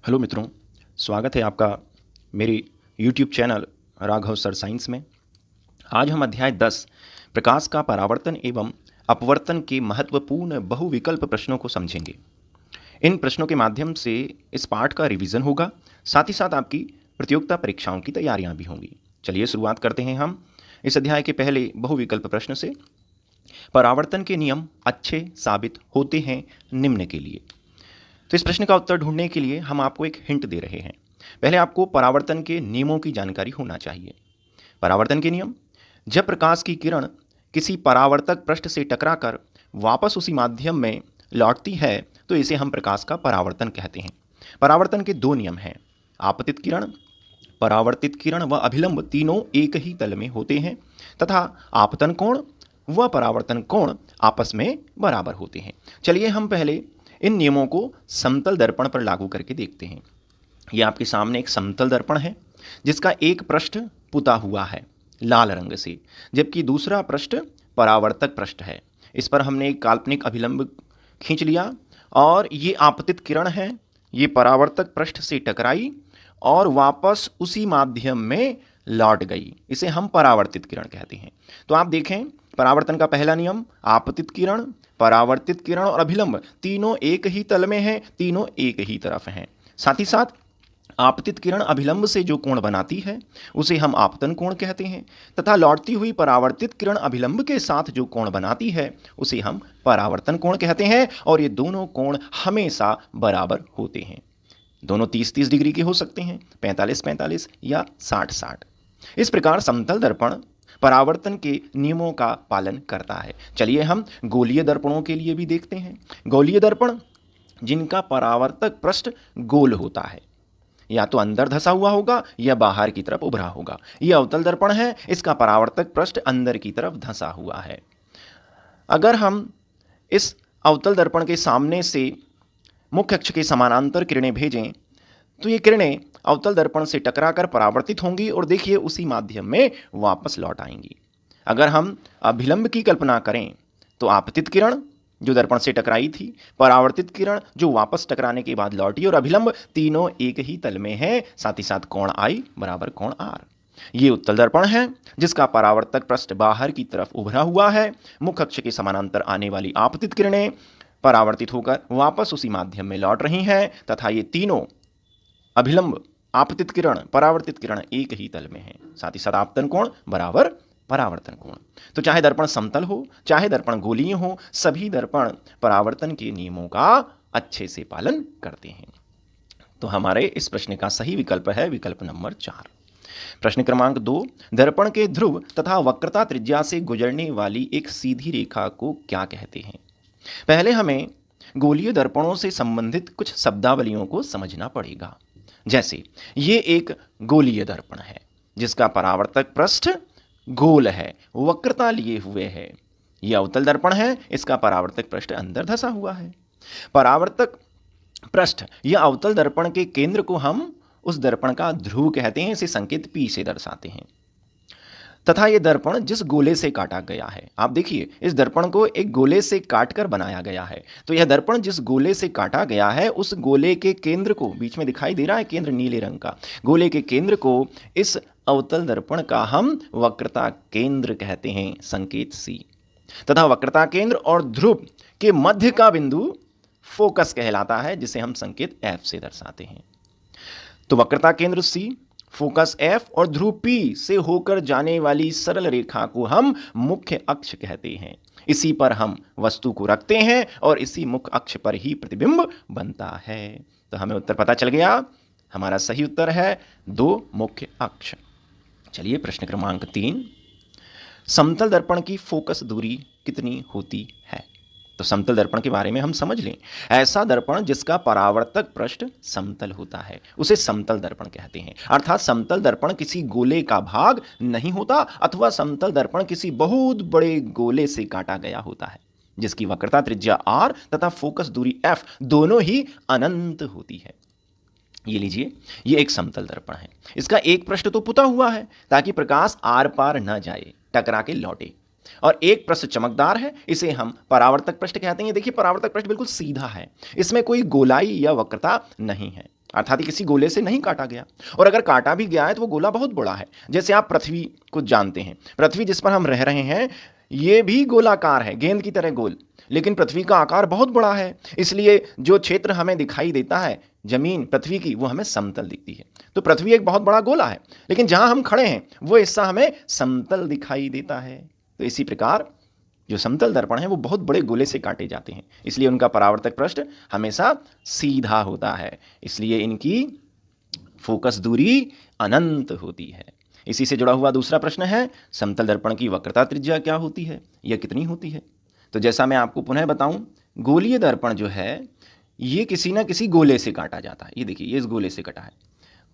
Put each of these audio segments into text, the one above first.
Hello मित्रों, स्वागत है आपका मेरे YouTube channel Raghav sir science में। आज हम अध्याय 10 प्रकाश का परावर्तन एवं अपवर्तन के महत्वपूर्ण बहुविकल्प प्रश्नों को समझेंगे। इन प्रश्नों के माध्यम से इस पाठ का रिवीजन होगा, साथ ही साथ आपकी प्रतियोगिता परीक्षाओं की तैयारियां भी होंगी। चलिए शुरुआत करते हैं हम इस अध्याय के पहले बहुविकल्प प्रश्न से। परावर्तन के नियम अच्छे साबित होते हैं निम्न के लिए। तो इस प्रश्न का उत्तर ढूंढने के लिए हम आपको एक हिंट दे रहे हैं। पहले आपको परावर्तन के नियमों की जानकारी होना चाहिए। परावर्तन के नियम: जब प्रकाश की किरण किसी परावर्तक पृष्ठ से टकराकर वापस उसी माध्यम में लौटती है तो इसे हम प्रकाश का परावर्तन कहते हैं। परावर्तन के दो नियम हैं: आपतित किरण, परावर्तित किरण व अभिलंब तीनों एक ही तल में होते हैं तथा आपतन कोण व परावर्तन कोण आपस में बराबर होते हैं। चलिए हम पहले इन नियमों को समतल दर्पण पर लागू करके देखते हैं। यह आपके सामने एक समतल दर्पण है जिसका एक पृष्ठ पुता हुआ है लाल रंग से, जबकि दूसरा पृष्ठ परावर्तक पृष्ठ है। इस पर हमने एक काल्पनिक अभिलंब खींच लिया और ये आपतित किरण है, ये परावर्तक पृष्ठ से टकराई और वापस उसी माध्यम में लौट गई। इसे हम परावर्तित किरण कहते हैं। तो आप देखें, परावर्तन का पहला नियम आपतित किरण, परावर्तित किरण और अभिलंब तीनों एक ही तल में हैं, तीनों एक ही तरफ हैं। साथ ही साथ आपतित किरण अभिलंब से जो कोण बनाती है उसे हम आपतन कोण कहते हैं तथा लौटती हुई परावर्तित किरण अभिलंब के साथ जो कोण बनाती है उसे हम परावर्तन कोण कहते हैं। और ये दोनों कोण हमेशा बराबर होते हैं। दोनों 30-30 डिग्री के हो सकते हैं, 45-45 या 60-60। इस प्रकार समतल दर्पण परावर्तन के नियमों का पालन करता है। चलिए हम गोलीय दर्पणों के लिए भी देखते हैं। गोलीय दर्पण जिनका परावर्तक पृष्ठ गोल होता है, या तो अंदर धंसा हुआ होगा या बाहर की तरफ उभरा होगा। यह अवतल दर्पण है, इसका परावर्तक पृष्ठ अंदर की तरफ धंसा हुआ है। अगर हम इस अवतल दर्पण के सामने से मुख्य अक्ष के समानांतर किरणें भेजें तो ये किरणें अवतल दर्पण से टकराकर परावर्तित होंगी और देखिए उसी माध्यम में वापस लौट आएंगी। अगर हम अभिलंब की कल्पना करें तो आपतित किरण जो दर्पण से टकराई थी, परावर्तित किरण जो वापस टकराने के बाद लौटी और अभिलंब तीनों एक ही तल में है। साथ ही साथ कोण आई बराबर कोण आर। ये उत्तल दर्पण है जिसका परावर्तक पृष्ठ बाहर की तरफ उभरा हुआ है। मुख्य अक्ष के समानांतर आने वाली आपतित किरणें परावर्तित होकर वापस उसी माध्यम में लौट रही हैं तथा ये तीनों अभिलंब, आपतित किरण, परावर्तित किरण एक ही तल में है। साथ ही साथ आपतन कोण बराबर परावर्तन कोण। तो चाहे दर्पण समतल हो चाहे दर्पण गोलीय हो, सभी दर्पण परावर्तन के नियमों का अच्छे से पालन करते हैं। तो हमारे इस प्रश्न का सही विकल्प है विकल्प नंबर 4। प्रश्न क्रमांक 2, दर्पण के ध्रुव तथा वक्रता त्रिज्या से गुजरने वाली एक सीधी रेखा को क्या कहते हैं? पहले हमें गोलीय दर्पणों से संबंधित कुछ शब्दावलियों को समझना पड़ेगा। जैसे ये एक गोलीय दर्पण है जिसका परावर्तक पृष्ठ गोल है, वक्रता लिए हुए है। यह अवतल दर्पण है, इसका परावर्तक पृष्ठ अंदर धंसा हुआ है। परावर्तक पृष्ठ या अवतल दर्पण के केंद्र को हम उस दर्पण का ध्रुव कहते हैं। इसे संकेत P से दर्शाते हैं। तथा यह दर्पण जिस गोले से काटा गया है, आप देखिए इस दर्पण को एक गोले से काटकर बनाया गया है। तो यह दर्पण जिस गोले से काटा गया है उस गोले के केंद्र को, बीच में दिखाई दे रहा है केंद्र नीले रंग का, गोले के केंद्र को इस अवतल दर्पण का हम वक्रता केंद्र कहते हैं, संकेत C। तथा वक्रता केंद्र और ध्रुव के मध्य का बिंदु फोकस कहलाता है जिसे हम संकेत F से दर्शाते हैं। तो वक्रता केंद्र C, फोकस F और ध्रुव P से होकर जाने वाली सरल रेखा को हम मुख्य अक्ष कहते हैं। इसी पर हम वस्तु को रखते हैं और इसी मुख्य अक्ष पर ही प्रतिबिंब बनता है। तो हमें उत्तर पता चल गया। हमारा सही उत्तर है 2 मुख्य अक्ष। चलिए प्रश्न क्रमांक 3, समतल दर्पण की फोकस दूरी कितनी होती है? तो समतल दर्पण के बारे में हम समझ लें। ऐसा दर्पण जिसका परावर्तक पृष्ठ समतल होता है उसे समतल दर्पण कहते हैं। अर्थात समतल दर्पण किसी गोले का भाग नहीं होता अथवा समतल दर्पण किसी बहुत बड़े गोले से काटा गया होता है जिसकी वक्रता त्रिज्या R तथा फोकस दूरी F दोनों ही अनंत होती है। ये लीजिए, ये एक समतल दर्पण है। इसका एक पृष्ठ तो पुता हुआ है ताकि प्रकाश आर पार न जाए, टकरा के लौटे। और एक पृष्ठ चमकदार है, इसे हम परावर्तक पृष्ठ कहते हैं। देखिए परावर्तक पृष्ठ बिल्कुल सीधा है, इसमें कोई गोलाई या वक्रता नहीं है, अर्थात किसी गोले से नहीं काटा गया। और अगर काटा भी गया है तो वो गोला बहुत बड़ा है। जैसे आप पृथ्वी को जानते हैं, पृथ्वी जिस पर हम रह रहे हैं ये भी गोलाकार है, गेंद की तरह गोल, लेकिन पृथ्वी का आकार बहुत बड़ा है, इसलिए जो क्षेत्र हमें दिखाई देता है जमीन पृथ्वी की, वो हमें समतल दिखती है। तो पृथ्वी एक बहुत बड़ा गोला है, लेकिन जहां हम खड़े हैं वो हिस्सा हमें समतल दिखाई देता है। तो इसी प्रकार जो समतल दर्पण है वो बहुत बड़े गोले से काटे जाते हैं, इसलिए उनका परावर्तक पृष्ठ हमेशा सीधा होता है, इसलिए इनकी फोकस दूरी अनंत होती है। इसी से जुड़ा हुआ दूसरा प्रश्न है, समतल दर्पण की वक्रता त्रिज्या क्या होती है या कितनी होती है? तो जैसा मैं आपको पुनः बताऊं, गोलीय दर्पण जो है ये किसी ना किसी गोले से काटा जाता है। ये देखिए ये इस गोले से कटा है,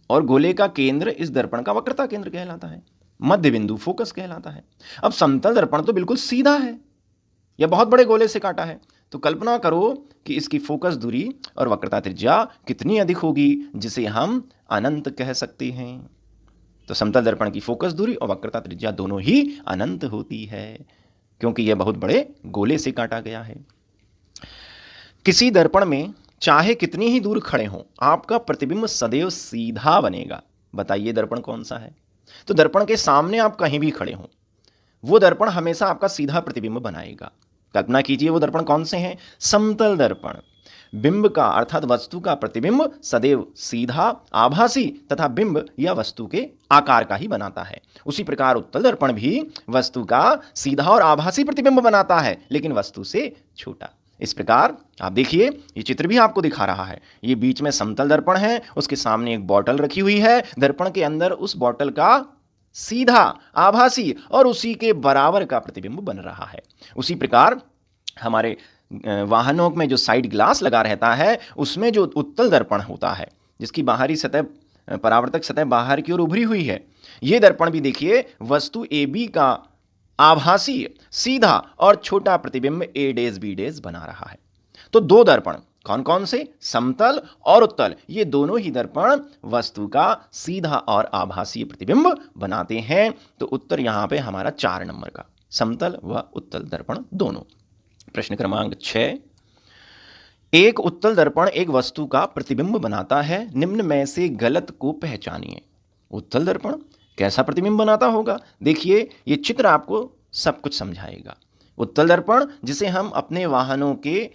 और गोले का केंद्र इस दर्पण का वक्रता केंद्र कहलाता है, मध्य बिंदु फोकस कहलाता है। अब समतल दर्पण तो बिल्कुल सीधा है या बहुत बड़े गोले से काटा है, तो कल्पना करो कि इसकी फोकस दूरी और वक्रता त्रिज्या कितनी अधिक होगी, जिसे हम अनंत कह सकते हैं। तो समतल दर्पण की फोकस दूरी और वक्रता त्रिज्या दोनों ही अनंत होती है, क्योंकि यह बहुत बड़े गोले से काटा गया है। किसी दर्पण में चाहे कितनी ही दूर खड़े हों, आपका प्रतिबिंब सदैव सीधा बनेगा। बताइए दर्पण कौन सा है? तो दर्पण के सामने आप कहीं भी खड़े हों, वो दर्पण हमेशा आपका सीधा प्रतिबिंब बनाएगा। कल्पना कीजिए वो दर्पण कौन से हैं? समतल दर्पण। बिंब का अर्थात वस्तु का प्रतिबिंब सदैव सीधा, आभासी तथा बिंब या वस्तु के आकार का ही बनाता है। उसी प्रकार उत्तल दर्पण भी वस्तु का सीधा और आभासी प्रतिबिंब बनाता है, लेकिन वस्तु से छोटा। इस प्रकार आप देखिए, ये चित्र भी आपको दिखा रहा है, ये बीच में समतल दर्पण है, उसके सामने एक बॉटल रखी हुई है, दर्पण के अंदर उस बॉटल का सीधा, आभासी और उसी के बराबर का प्रतिबिंब बन रहा है। उसी प्रकार हमारे वाहनों में जो साइड ग्लास लगा रहता है, उसमें जो उत्तल दर्पण होता है, जिसकी बाहरी सतह, परावर्तक सतह बाहर की ओर उभरी हुई है, ये दर्पण भी देखिए वस्तु ए बी का आभासी, सीधा और छोटा प्रतिबिंब ए डेज बी डेज बना रहा है। तो दो दर्पण कौन कौन से? समतल और उत्तल, ये दोनों ही दर्पण वस्तु का सीधा और आभासी प्रतिबिंब बनाते हैं। तो उत्तर यहां पे हमारा 4 नंबर का, समतल व उत्तल दर्पण दोनों। प्रश्न क्रमांक 6, एक उत्तल दर्पण एक वस्तु का प्रतिबिंब बनाता है, निम्न में से गलत को पहचानिए। उत्तल दर्पण कैसा प्रतिबिंब बनाता होगा? देखिए ये चित्र आपको सब कुछ समझाएगा। उत्तल दर्पण जिसे हम अपने वाहनों के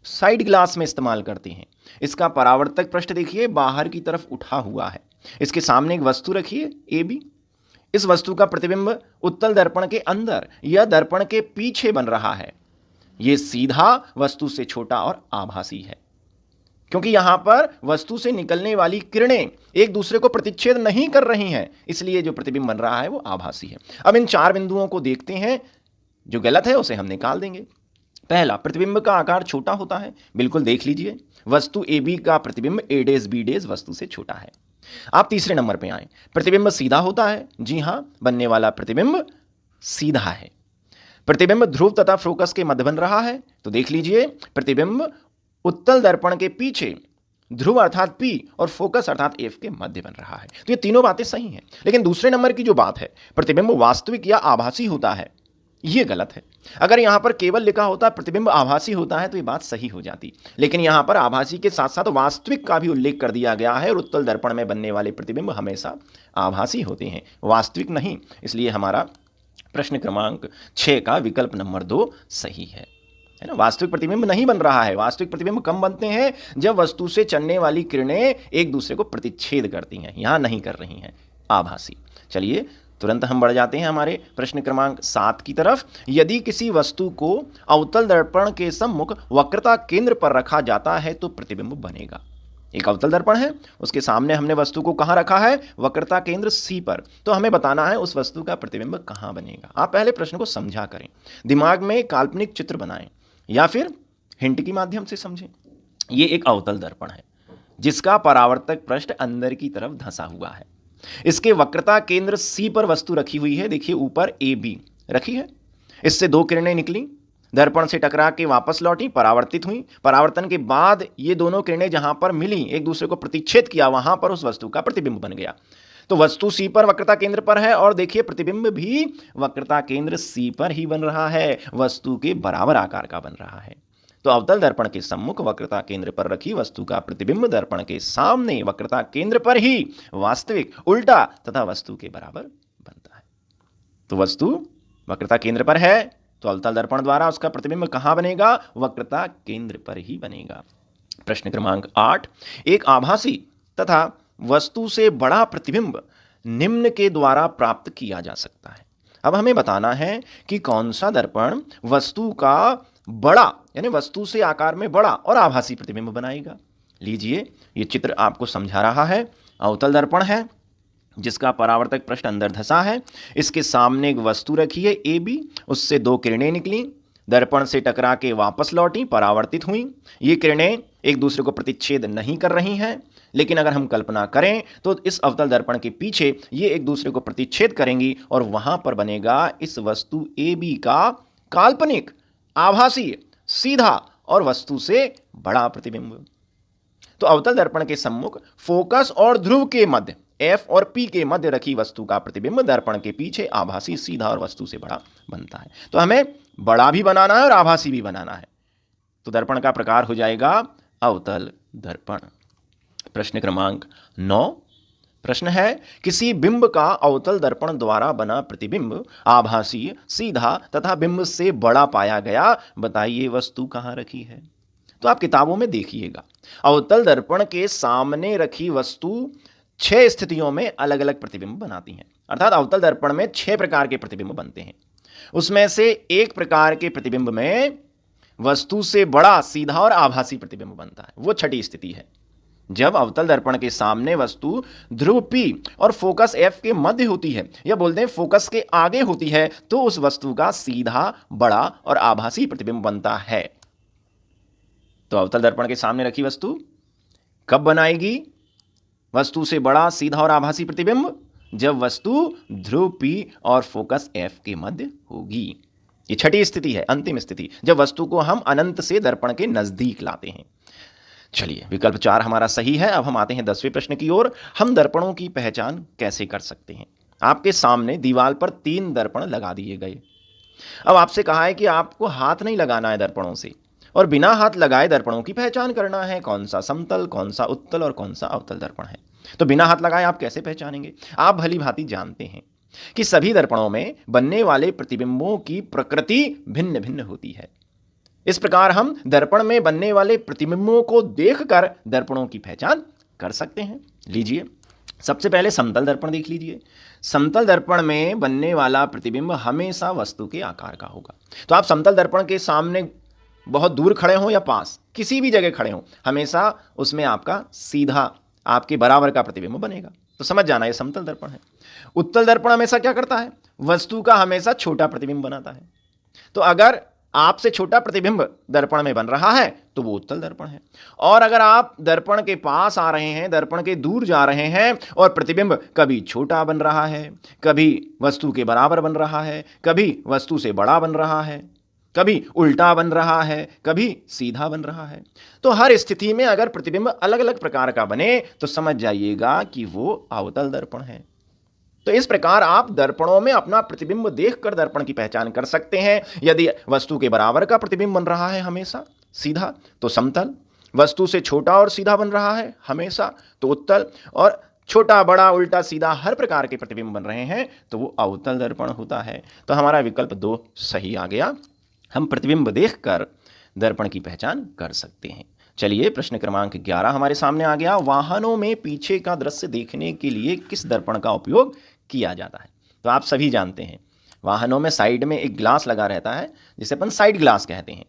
साइड ग्लास में इस्तेमाल करते हैं, इसका परावर्तक पृष्ठ देखिए बाहर की तरफ उठा हुआ है, इसके सामने एक वस्तु रखिए ए बी, इस वस्तु का प्रतिबिंब उत्तल दर्पण के अंदर या दर्पण के पीछे बन रहा है। यह सीधा, वस्तु से छोटा और आभासी है, क्योंकि यहां पर वस्तु से निकलने वाली किरणें एक दूसरे को प्रतिच्छेद नहीं कर रही हैं, इसलिए जो प्रतिबिंब बन रहा है वो आभासी है। अब इन 4 बिंदुओं को देखते हैं, जो गलत है उसे हम निकाल देंगे। पहला, प्रतिबिंब का आकार छोटा होता है, बिल्कुल देख लीजिए, वस्तु ए बी का प्रतिबिंब ए डेज बी डेज वस्तु से छोटा है। आप तीसरे नंबर पे आए, प्रतिबिंब सीधा होता है। जी हां, बनने वाला प्रतिबिंब सीधा है। प्रतिबिंब ध्रुव तथा फोकस के मध्य बन रहा है, तो देख लीजिए प्रतिबिंब उत्तल दर्पण के पीछे ध्रुव अर्थात P और फोकस अर्थात F के मध्य बन रहा है। तो ये तीनों बातें सही हैं, लेकिन दूसरे नंबर की जो बात है, प्रतिबिंब वास्तविक या आभासी होता है, ये गलत है। अगर यहां पर केवल लिखा होता प्रतिबिंब आभासी होता है तो ये बात सही हो जाती, लेकिन यहां पर आभासी के साथ साथ वास्तविक का भी उल्लेख कर दिया गया है, और उत्तल दर्पण में बनने वाले प्रतिबिंब हमेशा आभासी होते हैं, वास्तविक नहीं। इसलिए हमारा प्रश्न क्रमांक 6 का विकल्प नंबर 2 सही है ना। वास्तविक प्रतिबिंब नहीं बन रहा है। वास्तविक प्रतिबिंब कम बनते हैं जब वस्तु से चलने वाली किरणें एक दूसरे को प्रतिच्छेद करती हैं, यहां नहीं कर रही हैं, आभासी। चलिए तुरंत हम बढ़ जाते हैं हमारे प्रश्न क्रमांक 7 की तरफ। यदि किसी वस्तु को अवतल दर्पण के सम्मुख वक्रता केंद्र पर रखा जाता है तो प्रतिबिंब बनेगा। एक अवतल दर्पण है, उसके सामने हमने वस्तु को कहां रखा है? वक्रता केंद्र C पर। तो हमें बताना है उस वस्तु का प्रतिबिंब कहां बनेगा। आप पहले प्रश्न को समझा करें, दिमाग में काल्पनिक चित्र बनाएं या फिर हिंट के माध्यम से समझें। यह एक अवतल दर्पण है जिसका परावर्तक पृष्ठ अंदर की तरफ धंसा हुआ है। इसके वक्रता केंद्र C पर वस्तु रखी हुई है, देखिए ऊपर AB रखी है, इससे 2 किरणें निकली, दर्पण से टकरा के वापस लौटी, परावर्तित हुई। परावर्तन के बाद ये दोनों किरणें जहां पर मिली, एक दूसरे को प्रतिच्छेद किया, वहां पर उस वस्तु का प्रतिबिंब बन गया। तो वस्तु C पर वक्रता केंद्र पर है और देखिए प्रतिबिंब भी वक्रता केंद्र C पर ही बन रहा है, वस्तु के बराबर आकार का बन रहा है। तो अवतल दर्पण के सम्मुख वक्रता केंद्र पर रखी वस्तु का प्रतिबिंब दर्पण के सामने वक्रता केंद्र पर ही वास्तविक, उल्टा तथा वस्तु के बराबर बनता है। तो वस्तु वक्रता केंद्र पर है तो अवतल दर्पण द्वारा उसका प्रतिबिंब कहां बनेगा? वक्रता केंद्र पर ही बनेगा। प्रश्न क्रमांक 8, एक आभासी तथा वस्तु से बड़ा प्रतिबिंब निम्न के द्वारा प्राप्त किया जा सकता है। अब हमें बताना है कि कौन सा दर्पण वस्तु का बड़ा यानी वस्तु से आकार में बड़ा और आभासी प्रतिबिंब बनाएगा। लीजिए, ये चित्र आपको समझा रहा है। अवतल दर्पण है जिसका परावर्तक पृष्ठ अंदर धंसा है। इसके सामने एक वस्तु रखी है AB, उससे दो किरणें निकली, दर्पण से टकरा के वापस लौटी, परावर्तित हुई। ये किरणें एक दूसरे को प्रतिच्छेद नहीं कर रही हैं, लेकिन अगर हम कल्पना करें तो इस अवतल दर्पण के पीछे ये एक दूसरे को प्रतिच्छेद करेंगी और वहां पर बनेगा इस वस्तु AB का काल्पनिक, आभासी, सीधा और वस्तु से बड़ा प्रतिबिंब। तो अवतल दर्पण के सम्मुख फोकस और ध्रुव के मध्य F और P के मध्य रखी वस्तु का प्रतिबिंब दर्पण के पीछे आभासी, सीधा और वस्तु से बड़ा बनता है। तो हमें बड़ा भी बनाना है और आभासी भी बनाना है। तो दर्पण का प्रकार हो जाएगा अवतल दर्पण। प्रश्न क्रमांक 9, प्रश्न है किसी बिंब का अवतल दर्पण द्वारा बना प्रतिबिंब आभासी, सीधा तथा बिंब से बड़ा पाया गया, बताइए वस्तु कहां रखी है। तो आप किताबों में देखिएगा, अवतल दर्पण के सामने रखी वस्तु 6 स्थितियों में अलग अलग प्रतिबिंब बनाती हैं। अर्थात अवतल दर्पण में 6 प्रकार के प्रतिबिंब बनते हैं। उसमें से एक प्रकार के प्रतिबिंब में वस्तु से बड़ा, सीधा और आभासी प्रतिबिंब बनता है। वो छठी स्थिति है जब अवतल दर्पण के सामने वस्तु ध्रुव P और फोकस F के मध्य होती है, या बोलते हैं फोकस के आगे होती है, तो उस वस्तु का सीधा, बड़ा और आभासी प्रतिबिंब बनता है। तो अवतल दर्पण के सामने रखी वस्तु कब बनाएगी वस्तु से बड़ा, सीधा और आभासी प्रतिबिंब? जब वस्तु ध्रुव P और फोकस F के मध्य होगी। ये छठी स्थिति है, अंतिम स्थिति, जब वस्तु को हम अनंत से दर्पण के नजदीक लाते हैं। चलिए, विकल्प 4 हमारा सही है। अब हम आते हैं 10वें प्रश्न की ओर। हम दर्पणों की पहचान कैसे कर सकते हैं? आपके सामने दीवार पर 3 दर्पण लगा दिए गए। अब आपसे कहा है कि आपको हाथ नहीं लगाना है दर्पणों से, और बिना हाथ लगाए दर्पणों की पहचान करना है, कौन सा समतल, कौन सा उत्तल और कौन सा अवतल दर्पण है। तो बिना हाथ लगाए आप कैसे पहचानेंगे? आप भली भांति जानते हैं कि सभी दर्पणों में बनने वाले प्रतिबिंबों की प्रकृति भिन्न भिन्न होती है। इस प्रकार हम दर्पण में बनने वाले प्रतिबिंबों को देखकर दर्पणों की पहचान कर सकते हैं। लीजिए, सबसे पहले समतल दर्पण देख लीजिए। समतल दर्पण में बनने वाला प्रतिबिंब हमेशा वस्तु के आकार का होगा। तो आप समतल दर्पण के सामने बहुत दूर खड़े हों या पास, किसी भी जगह खड़े हों, हमेशा उसमें आपका सीधा, आपके बराबर का प्रतिबिंब बनेगा। तो समझ जाना, ये समतल दर्पण है। उत्तल दर्पण हमेशा क्या करता है? वस्तु का हमेशा छोटा प्रतिबिंब बनाता है। तो अगर आपसे छोटा प्रतिबिंब दर्पण में बन रहा है तो वो उत्तल दर्पण है। और अगर आप दर्पण के पास आ रहे हैं, दर्पण के दूर जा रहे हैं और प्रतिबिंब कभी छोटा बन रहा है, कभी वस्तु के बराबर बन रहा है, कभी वस्तु से बड़ा बन रहा है, कभी उल्टा बन रहा है, कभी सीधा बन रहा है, तो हर स्थिति में अगर प्रतिबिंब अलग अलग प्रकार का बने तो समझ जाइएगा कि वो अवतल दर्पण है। तो इस प्रकार आप दर्पणों में अपना प्रतिबिंब देखकर दर्पण की पहचान कर सकते हैं। यदि वस्तु के बराबर का प्रतिबिंब बन रहा है हमेशा सीधा तो समतल, वस्तु से छोटा और सीधा बन रहा है हमेशा तो उत्तल, और छोटा, बड़ा, उल्टा, सीधा हर प्रकार के प्रतिबिंब बन रहे हैं तो वो अवतल दर्पण होता है। तो हमारा विकल्प 2 सही आ गया। हम प्रतिबिंब देखकर दर्पण की पहचान कर सकते हैं। चलिए, प्रश्न क्रमांक 11 हमारे सामने आ गया। वाहनों में पीछे का दृश्य देखने के लिए किस दर्पण का उपयोग किया जाता है? तो आप सभी जानते हैं, वाहनों में साइड में एक ग्लास लगा रहता है जिसे अपन साइड ग्लास कहते हैं।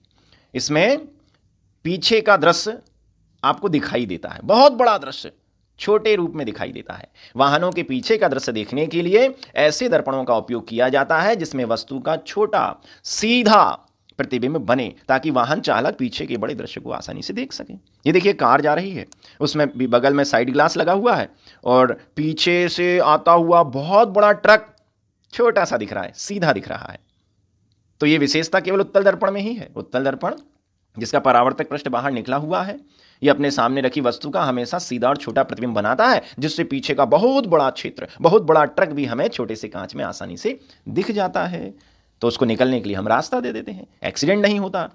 इसमें पीछे का दृश्य आपको दिखाई देता है, बहुत बड़ा दृश्य छोटे रूप में दिखाई देता है। वाहनों के पीछे का दृश्य देखने के लिए ऐसे दर्पणों का उपयोग किया जाता है जिसमें वस्तु का छोटा सीधा प्रतिबिंब बने, ताकि वाहन चालक पीछे के बड़े दृश्य को आसानी से देख सके। ये देखिए, कार जा रही है, उसमें भी बगल में साइड ग्लास लगा हुआ है और पीछे से आता हुआ बहुत बड़ा ट्रक छोटा सा दिख रहा है, सीधा दिख रहा है। तो ये विशेषता केवल उत्तल दर्पण में ही है। उत्तल दर्पण जिसका परावर्तक पृष्ठ बाहर निकला हुआ है, ये अपने सामने रखी वस्तु का हमेशा सीधा और छोटा प्रतिबिंब बनाता है, जिससे पीछे का बहुत बड़ा क्षेत्र, बहुत बड़ा ट्रक भी हमें छोटे से कांच में आसानी से दिख जाता है। तो उसको निकलने के लिए हम रास्ता दे देते हैं, एक्सीडेंट नहीं होता।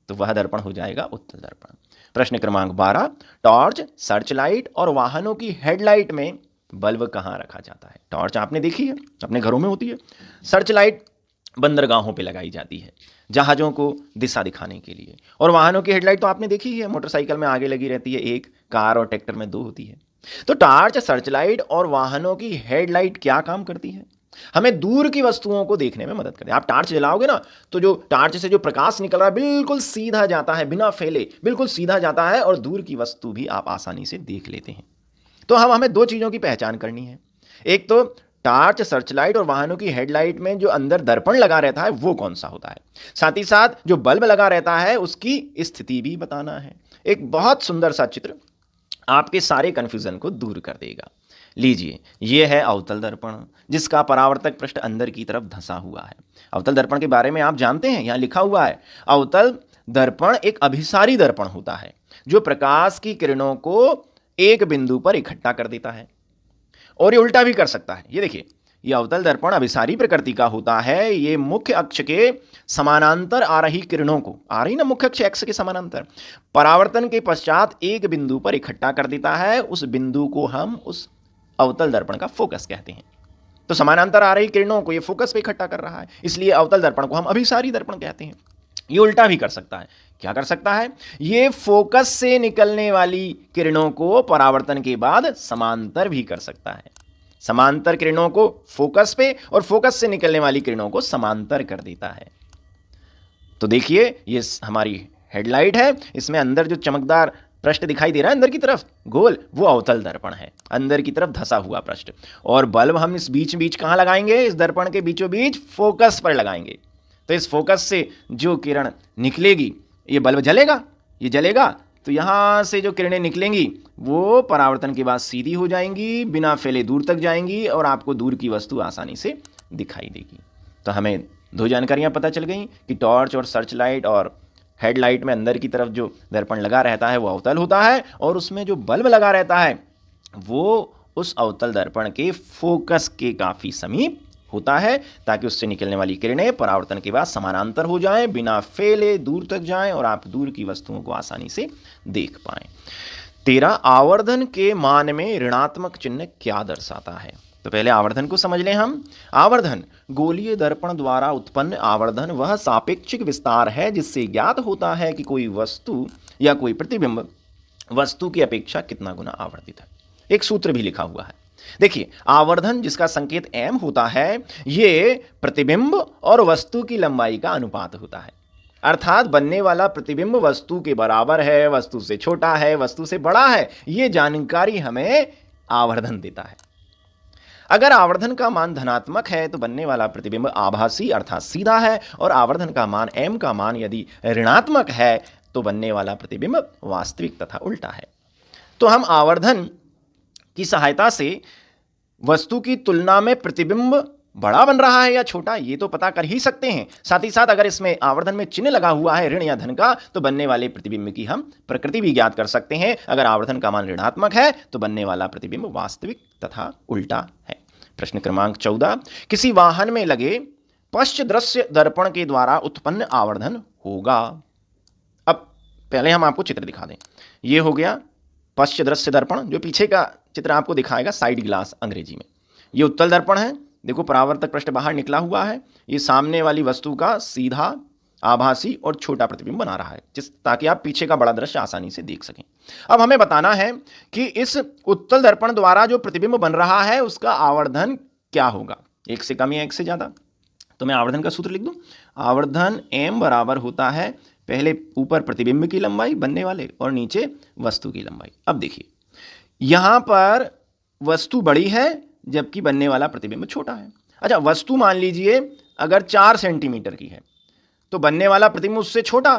तो वह दर्पण हो जाएगा उत्तल दर्पण। प्रश्न क्रमांक 12, टॉर्च, सर्च लाइट और वाहनों की हेडलाइट में बल्ब कहाँ रखा जाता है? टॉर्च आपने देखी है, अपने घरों में होती है। सर्च लाइट बंदरगाहों पे लगाई जाती है, जहाज़ों को दिशा दिखाने के लिए। और वाहनों की हेडलाइट तो आपने देखी है, मोटरसाइकिल में आगे लगी रहती है एक, कार और ट्रैक्टर में 2 होती है। तो टॉर्च, सर्च लाइट और वाहनों की हेडलाइट क्या काम करती है? हमें दूर की वस्तुओं को देखने में मदद करते हैं। आप टॉर्च जलाओगे ना, तो जो टॉर्च से जो प्रकाश निकल रहा है बिल्कुल सीधा जाता है, बिना फैले बिल्कुल सीधा जाता है, और दूर की वस्तु भी आप आसानी से देख लेते हैं। तो हमें 2 चीज़ों की पहचान करनी है। एक तो टॉर्च, सर्चलाइट और वाहनों की हेडलाइट में जो अंदर दर्पण लगा रहता है वो कौन सा होता है। साथ ही साथ जो बल्ब लगा रहता है उसकी स्थिति भी बताना है। एक बहुत सुंदर सा चित्र आपके सारे कन्फ्यूजन को दूर कर देगा। लीजिए, ये है अवतल दर्पण, जिसका परावर्तक पृष्ठ अंदर की तरफ धंसा हुआ है। अवतल दर्पण के बारे में आप जानते हैं, यहां लिखा हुआ है अवतल दर्पण एक अभिसारी दर्पण होता है जो प्रकाश की किरणों को एक बिंदु पर इकट्ठा कर देता है, और ये उल्टा भी कर सकता है। ये देखिए, ये अवतल दर्पण अभिसारी प्रकृति का होता है। ये मुख्य अक्ष के समानांतर आ रही किरणों को, आ रही ना मुख्य अक्ष एक्स के समानांतर, परावर्तन के पश्चात एक बिंदु पर इकट्ठा कर देता है। उस बिंदु को हम उस अवतल दर्पण का फोकस कहते हैं। तो समानांतर आ रही किरणों को ये फोकस पे इकट्ठा कर रहा है, इसलिए अवतल दर्पण को हम अभिसारी दर्पण कहते हैं। ये उल्टा भी कर सकता है। क्या कर सकता है? ये फोकस से निकलने वाली किरणों को परावर्तन के बाद समांतर भी कर सकता है। समांतर किरणों को फोकस पे और फोकस से निकलने वाली किरणों को समांतर कर देता है। तो देखिए, ये हमारी हेडलाइट है, इसमें अंदर जो चमकदार पृष्ठ दिखाई दे रहा है अंदर की तरफ गोल, वो अवतल दर्पण है, अंदर की तरफ धंसा हुआ पृष्ठ। और बल्ब हम इस बीच बीच कहाँ लगाएंगे? इस दर्पण के बीचों बीच फोकस पर लगाएंगे। तो इस फोकस से जो किरण निकलेगी, ये बल्ब जलेगा, ये जलेगा, तो यहाँ से जो किरणें निकलेंगी वो परावर्तन के बाद सीधी हो जाएंगी, बिना फैले दूर तक जाएंगी, और आपको दूर की वस्तु आसानी से दिखाई देगी। तो हमें 2 जानकारियाँ पता चल गई कि टॉर्च और सर्च लाइट और हेडलाइट में अंदर की तरफ जो दर्पण लगा रहता है वो अवतल होता है, और उसमें जो बल्ब लगा रहता है वो उस अवतल दर्पण के फोकस के काफ़ी समीप होता है, ताकि उससे निकलने वाली किरणें परावर्तन के बाद समानांतर हो जाएं, बिना फैले दूर तक जाएं, और आप दूर की वस्तुओं को आसानी से देख पाएं। 13, आवर्धन के मान में ऋणात्मक चिन्ह क्या दर्शाता है? तो पहले आवर्धन को समझ लें हम। आवर्धन गोलीय दर्पण द्वारा उत्पन्न आवर्धन वह सापेक्षिक विस्तार है जिससे ज्ञात होता है कि कोई वस्तु या कोई प्रतिबिंब वस्तु की अपेक्षा कितना गुना आवर्धित है। एक सूत्र भी लिखा हुआ है। देखिए, आवर्धन जिसका संकेत m होता है, ये प्रतिबिंब और वस्तु की लंबाई का अनुपात होता है। अर्थात बनने वाला प्रतिबिंब वस्तु के बराबर है, वस्तु से छोटा है, वस्तु से बड़ा है, ये जानकारी हमें आवर्धन देता है। अगर आवर्धन का मान धनात्मक है तो बनने वाला प्रतिबिंब आभासी अर्थात सीधा है, और आवर्धन का मान m का मान यदि ऋणात्मक है तो बनने वाला प्रतिबिंब वास्तविक तथा उल्टा है। तो हम आवर्धन की सहायता से वस्तु की तुलना में प्रतिबिंब बड़ा बन रहा है या छोटा, ये तो पता कर ही सकते हैं। साथ ही साथ अगर इसमें आवर्धन में चिन्ह लगा हुआ है ऋण या धन का, तो बनने वाले प्रतिबिंब की हम प्रकृति भी ज्ञात कर सकते हैं। अगर आवर्धन का मान ऋणात्मक है तो बनने वाला प्रतिबिंब वास्तविक तथा उल्टा है। प्रश्न क्रमांक 14, किसी वाहन में लगे पश्च दृश्य दर्पण के द्वारा उत्पन्न आवर्धन होगा। अब पहले हम आपको चित्र दिखा दें। ये हो गया पश्च दृश्य दर्पण, जो पीछे का चित्र आपको दिखाएगा साइड ग्लास अंग्रेजी में। ये उत्तल दर्पण है। देखो, परावर्तक पृष्ठ बाहर निकला हुआ है। ये सामने वाली वस्तु का सीधा, आभासी और छोटा प्रतिबिंब बना रहा है, ताकि आप पीछे का बड़ा दृश्य आसानी से देख सकें। अब हमें बताना है कि इस उत्तल दर्पण द्वारा जो प्रतिबिंब बन रहा है उसका आवर्धन क्या होगा, 1 से कम या 1 से ज़्यादा। तो मैं आवर्धन का सूत्र लिख दूं। आवर्धन m बराबर होता है पहले ऊपर प्रतिबिंब की लंबाई बनने वाले और नीचे वस्तु की लंबाई। अब देखिए, यहां पर वस्तु बड़ी है जबकि बनने वाला प्रतिबिंब छोटा है। अच्छा, वस्तु मान लीजिए अगर 4 सेंटीमीटर की है तो बनने वाला प्रतिबिंब उससे छोटा,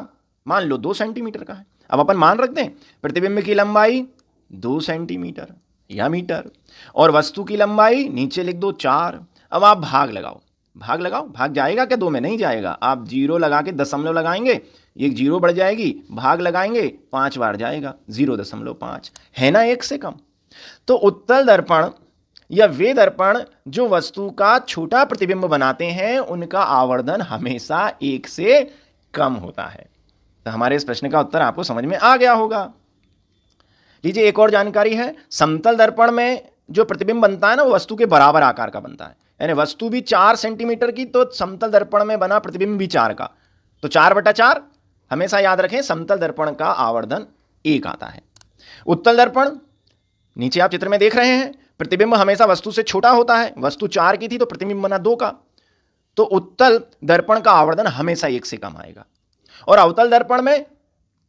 मान लो 2 सेंटीमीटर का है। अब अपन मान रखते हैं प्रतिबिंब की लंबाई 2 सेंटीमीटर या मीटर, और वस्तु की लंबाई नीचे लिख दो 4। अब आप भाग लगाओ, भाग लगाओ, भाग जाएगा क्या? 2 में नहीं जाएगा। आप 0 लगा के दशमलव लगाएंगे, एक 0 बढ़ जाएगी, भाग लगाएंगे 5 बार जाएगा, 0.5 है ना 1 से कम। तो उत्तल दर्पण या वे दर्पण जो वस्तु का छोटा प्रतिबिंब बनाते हैं उनका आवर्धन हमेशा 1 से कम होता है। तो हमारे इस प्रश्न का उत्तर आपको समझ में आ गया होगा। लीजिए एक और जानकारी है, समतल दर्पण में जो प्रतिबिंब बनता है ना वो वस्तु के बराबर आकार का बनता है, यानी वस्तु भी 4 सेंटीमीटर की तो समतल दर्पण में बना प्रतिबिंब भी 4 का, तो 4/4। हमेशा याद रखें समतल दर्पण का आवर्धन 1 आता है। उत्तल दर्पण, नीचे आप चित्र में देख रहे हैं, प्रतिबिंब हमेशा वस्तु से छोटा होता है, वस्तु 4 की थी तो प्रतिबिंब बना 2 का, तो उत्तल दर्पण का आवर्धन हमेशा 1 से कम आएगा। और अवतल दर्पण में